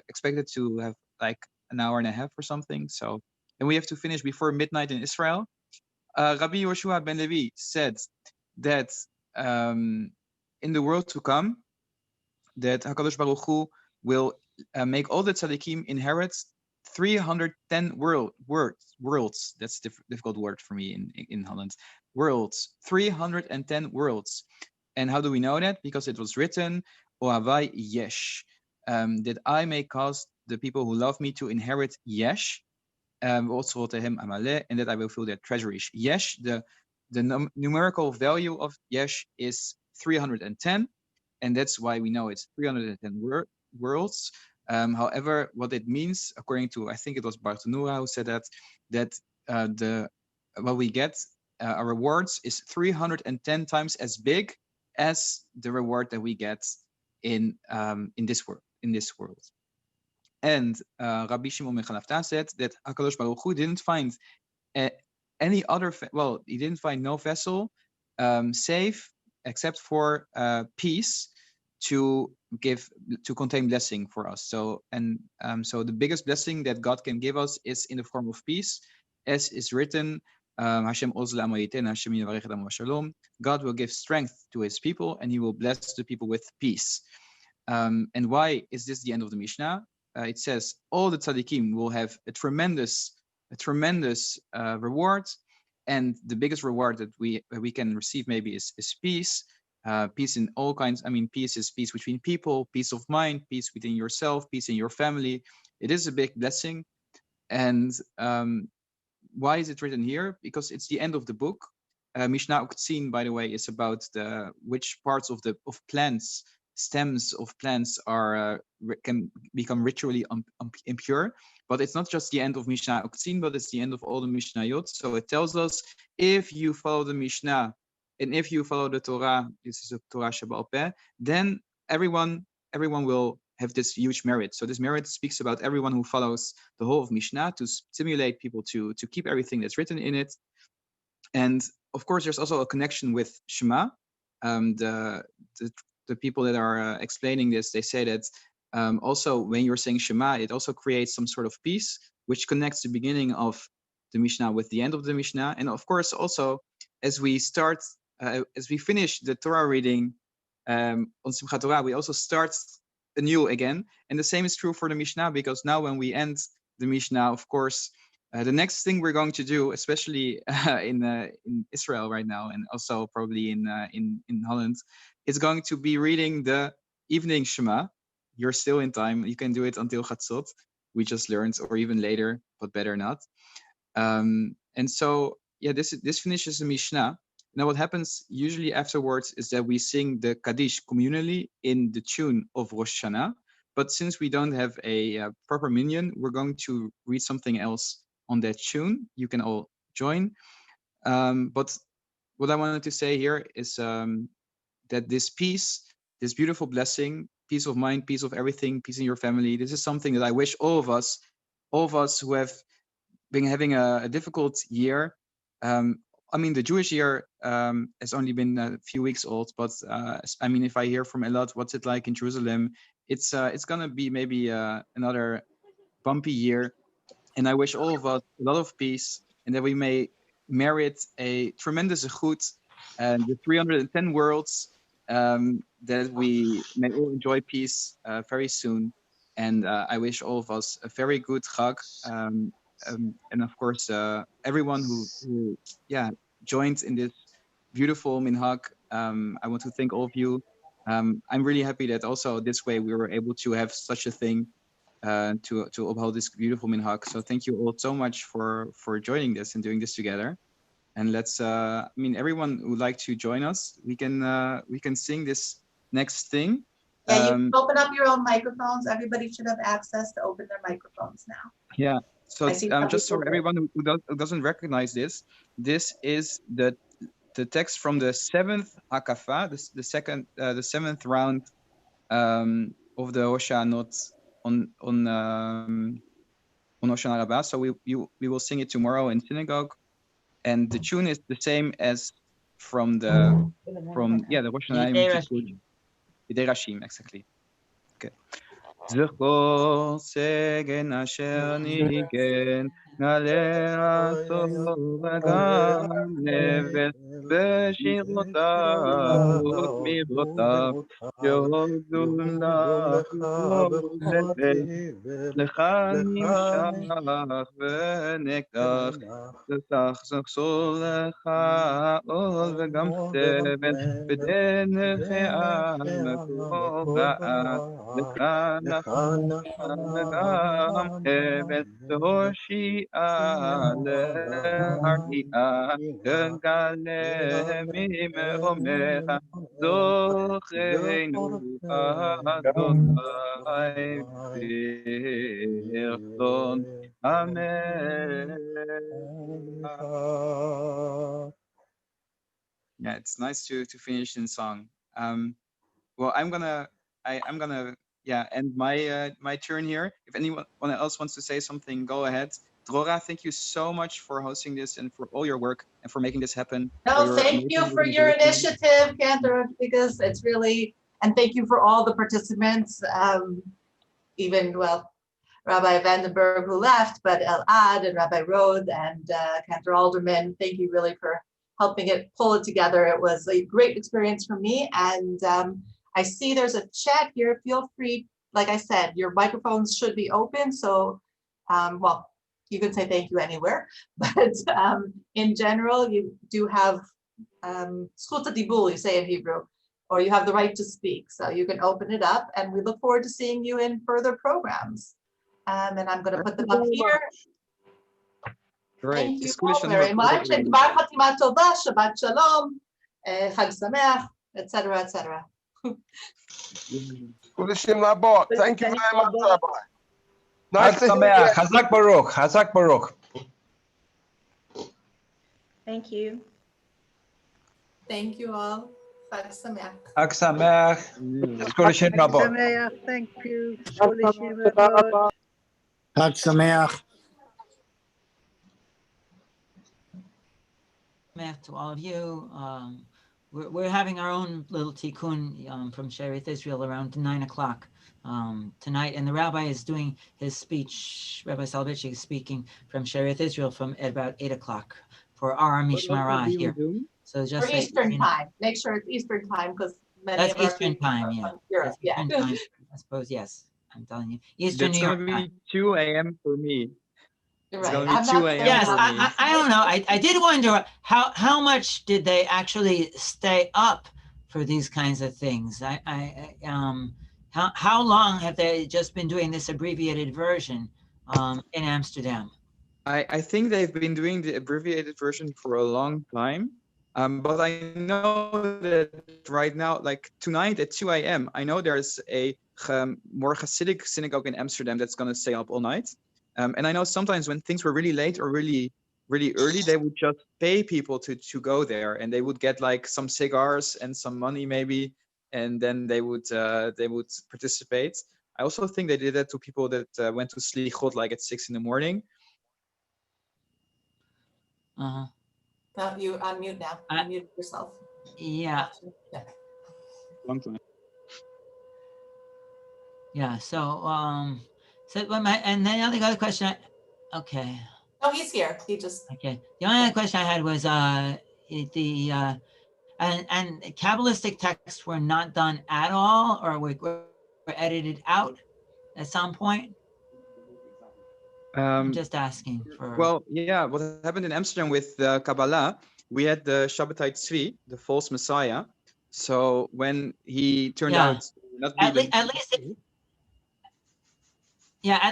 expected to have like an hour and a half or something, so, and we have to finish before midnight in Israel. Rabbi Yoshua ben Levi said that in the world to come, that HaKadosh Baruch Hu will make all the tzaddikim inherit 310 worlds. That's a difficult word for me in Holland. Worlds, 310 worlds. And how do we know that? Because it was written, Ohavai Yesh, that I may cause the people who love me to inherit Yesh, also to him Amaleh, and that I will fill their treasuries. Yesh, the numerical value of Yesh is 310, and that's why we know it's 310 worlds. However, what it means, according to, I think it was Bartanura who said that what we get, our rewards, is 310 times as big as the reward that we get in this world. And Rabbi Shimon ben Chalafta said that HaKadosh Baruch Hu didn't find any other, he didn't find no vessel safe except for peace to contain blessing for us. So the biggest blessing that God can give us is in the form of peace, as is written, Hashem oz la'amo yiten, Hashem yivarech et amo shalom. God will give strength to his people, and he will bless the people with peace. And why is this the end of the Mishnah? It says all the tzaddikim will have a tremendous reward, and the biggest reward that we can receive maybe is peace. Peace in all kinds. I mean, peace is peace between people, peace of mind, peace within yourself, peace in your family. It is a big blessing. And why is it written here? Because it's the end of the book. Mishnah וקצין, by the way, is about which parts of plants, stems of plants can become ritually impure. But it's not just the end of Mishnah וקצין, but it's the end of all the Mishnayot. So it tells us, if you follow the Mishnah and if you follow the Torah, this is a Torah Sheba'al Peh, then everyone will have this huge merit. So this merit speaks about everyone who follows the whole of Mishnah, to stimulate people to keep everything that's written in it. And of course, there's also a connection with Shema. The people that are explaining this, they say that also when you're saying Shema, it also creates some sort of peace, which connects the beginning of the Mishnah with the end of the Mishnah. And of course, also as we finish the Torah reading on Simchat Torah, we also start anew again. And the same is true for the Mishnah, because now when we end the Mishnah, of course, the next thing we're going to do, especially in Israel right now, and also probably in Holland, is going to be reading the evening Shema. You're still in time. You can do it until Chatzot, we just learned, or even later, but better not. And so, yeah, this finishes the Mishnah. Now what happens usually afterwards is that we sing the Kaddish communally in the tune of Rosh Hashanah. But since we don't have a proper minyan, we're going to read something else on that tune. You can all join. But what I wanted to say here is that this peace, this beautiful blessing, peace of mind, peace of everything, peace in your family, this is something that I wish all of us who have been having a difficult year. I mean, the Jewish year has only been a few weeks old, but I mean, if I hear from Eliot, what's it like in Jerusalem, it's gonna be maybe another bumpy year. And I wish all of us a lot of peace, and that we may merit a tremendous zechut and the 310 worlds, that we may all enjoy peace very soon. And I wish all of us a very good Chag. And of course, everyone who joined in this beautiful minhag, I want to thank all of you. I'm really happy that also this way we were able to have such a thing, to uphold this beautiful minhag. So thank you all so much for joining this and doing this together. And let's, I mean, everyone who would like to join us, we can sing this next thing. Yeah, you can open up your own microphones. Everybody should have access to open their microphones now. Yeah. So I see just for people everyone who doesn't recognize this, this is the the text from the 7th Hakafa, the seventh round of the Hoshanot on Hoshana Raba. So we will sing it tomorrow in synagogue, and the tune is the same as from the Rosh Hashanah Yidei Rashim, exactly. Okay. זכור סגן אשר ניגן נעלה עשור וגם נבל בשירותיו ותמירותיו יהודו לך ולב לך נמשך ונקח תחזור לך עול וגם סבל בדנך כובעה לך וגם חבל תושיעה להרגיעה תגלה ממרומך זוכרנו אדוני ברצון אמן. Yeah, it's nice to finish in song. Well, I'm gonna end my turn here. If anyone else wants to say something, go ahead. Drora, thank you so much for hosting this and for all your work and for making this happen. No, thank you for your initiative, Cantor, because it's really, and thank you for all the participants, even, well, Rabbi Vandenberg who left, but Elad and Rabbi Rode and Cantor Alderman, thank you really for helping pull it together. It was a great experience for me, and I see there's a chat here. Feel free, like I said, your microphones should be open. So, well, you can say thank you anywhere, but in general, you do have zchut hadibur, you say in Hebrew, or you have the right to speak. So you can open it up, and we look forward to seeing you in further programs. And I'm going to put them up here. Great. Thank you all very much. And Gmar Chatima Tova, Shabbat Shalom, Chag Sameach, etc., etc. Thank you very much, Rabbi. Nice to hear you. Hazak Baruch. Hazak Baruch. Thank you. Thank you all. Chag Sameach. Chag Sameach. Thank you. Chag Sameach. To all of you. We're having our own little tikkun from Shearith Israel around 9 o'clock tonight, and the rabbi is doing his speech. Rabbi Soloveitchik is speaking from Shearith Israel from at about 8 o'clock for our Mishmarah here. So just for Eastern time. Make sure it's Eastern time, because that's Eastern time, yeah. Europe, yeah. Eastern time, I suppose, yes. I'm telling you, Eastern New York time. It's gonna be 2 a.m. for me. You're It's right. gonna be 2 a.m. Yes, for me. I don't know. I did wonder how much did they actually stay up for these kinds of things? How long have they just been doing this abbreviated version in Amsterdam? I think they've been doing the abbreviated version for a long time. But I know that right now, like tonight at 2 a.m., I know there's a more Hasidic synagogue in Amsterdam that's going to stay up all night. And I know sometimes when things were really late or really, really early, they would just pay people to go there, and they would get like some cigars and some money maybe, and then they would participate. I also think they did that to people that went to slichot like at 6 in the morning. Uh-huh. No, you unmute now. Unmute yourself. Yeah. Long time. Yeah. So and then the other question. Okay. Oh, he's here. He just. Okay. The only other question I had was and Kabbalistic texts were not done at all, or were edited out at some point. I'm just asking for. Well, yeah, what happened in Amsterdam with Kabbalah, we had the Shabbatai Tzvi, the false Messiah. So when he turned out not at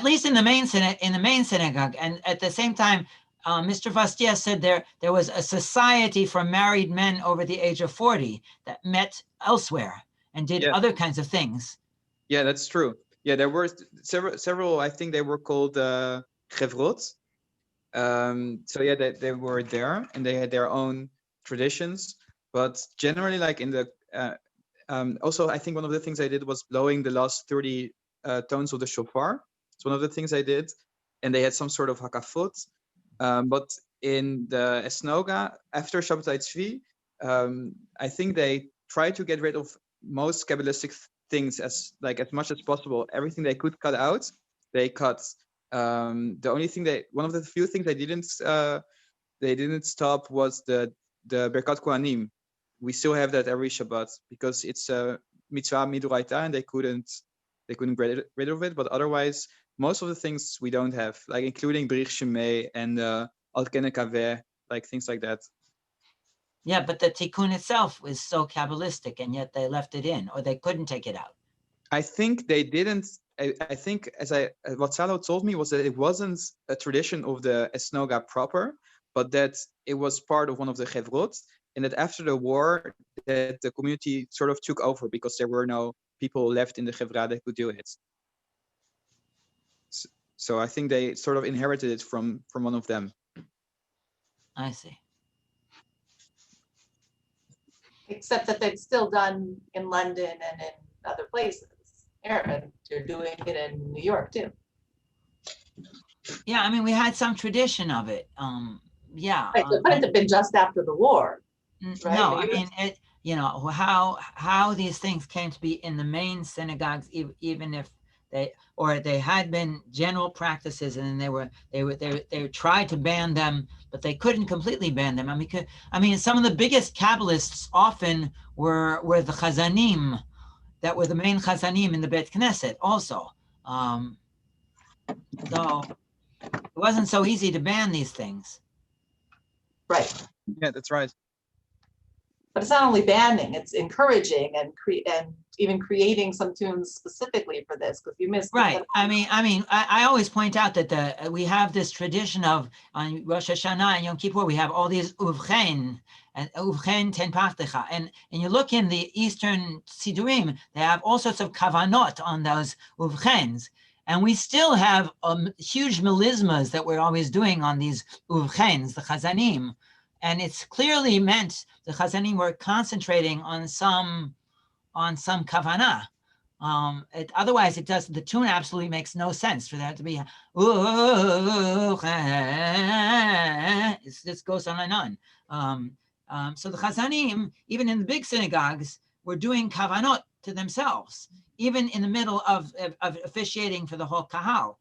least in the main synagogue, and at the same time, Mr. Vastia said there was a society for married men over the age of 40 that met elsewhere and did other kinds of things. Yeah, that's true. Yeah, there were several. I think they were called chevrot. So yeah, they were there, and they had their own traditions, but generally, like in the also, I think one of the things I did was blowing the last 30 tones of the shofar. It's one of the things I did, and they had some sort of hakafot. But in the esnoga after Shabbatai Tzvi, I think they tried to get rid of most Kabbalistic things as much as possible. Everything they could cut out, they cut. The only thing one of the few things they didn't stop was the Berkat Kohanim. We still have that every Shabbat because it's a mitzvah midoraita, and they couldn't get rid of it. But otherwise, most of the things we don't have, like including Brich Shemei and Al Kene Kaveh, like things like that. Yeah, but the tikkun itself is so Kabbalistic, and yet they left it in, or they couldn't take it out. I think they didn't. I think what Salo told me was that it wasn't a tradition of the esnoga proper, but that it was part of one of the chevrot, and that after the war, that the community sort of took over because there were no people left in the chevra that could do it. So I think they sort of inherited it from one of them. I see. Except that it's still done in London and in other places. Aaron, you're doing it in New York too. Yeah, I mean, we had some tradition of it. Yeah. Right, it couldn't have been just after the war. Right? No, I mean, how these things came to be in the main synagogues, even if they had been general practices, and they tried to ban them, but they couldn't completely ban them. I mean, some of the biggest Kabbalists often were the Chazanim, that were the main Chazanim in the Beit Knesset also. So it wasn't so easy to ban these things. Right. Yeah, that's right. But it's not only banning; it's encouraging and even creating some tunes specifically for this, because you missed. Right. I always point out that we have this tradition of on Rosh Hashanah and Yom Kippur, we have all these uvchen and uvchen ten pachtecha, and you look in the Eastern Sidurim, they have all sorts of kavanot on those uvchens, and we still have huge melismas that we're always doing on these uvchens, the chazanim, and it's clearly meant the chazanim were concentrating on some kavanah. Otherwise, the tune absolutely makes no sense for that to be. It just goes on and on. So the Chazanim, even in the big synagogues, were doing kavanot to themselves, even in the middle of officiating for the whole kahal.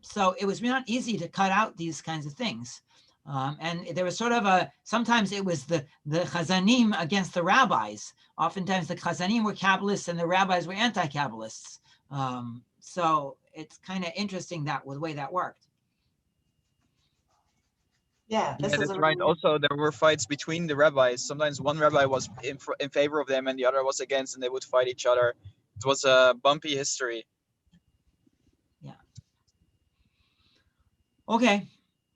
So it was not easy to cut out these kinds of things. And there was sort of sometimes it was the Chazanim against the rabbis. Oftentimes the Chazanim were Kabbalists and the rabbis were anti-Kabbalists. So it's kind of interesting the way that worked. Yeah, that's right. Also, there were fights between the rabbis. Sometimes one rabbi was in favor of them and the other was against, and they would fight each other. It was a bumpy history. Yeah. Okay.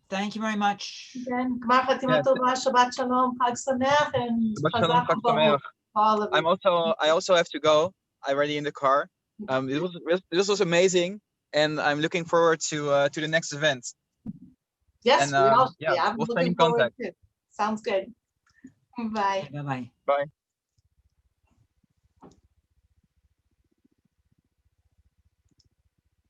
Thank you very much. Again, Shabbat Shalom, Chag Sameach, and I also have to go. I'm already in the car. This was amazing, and I'm looking forward to the next event. Yes, and, we'll stay in contact. Sounds good. Bye. Bye-bye. Bye.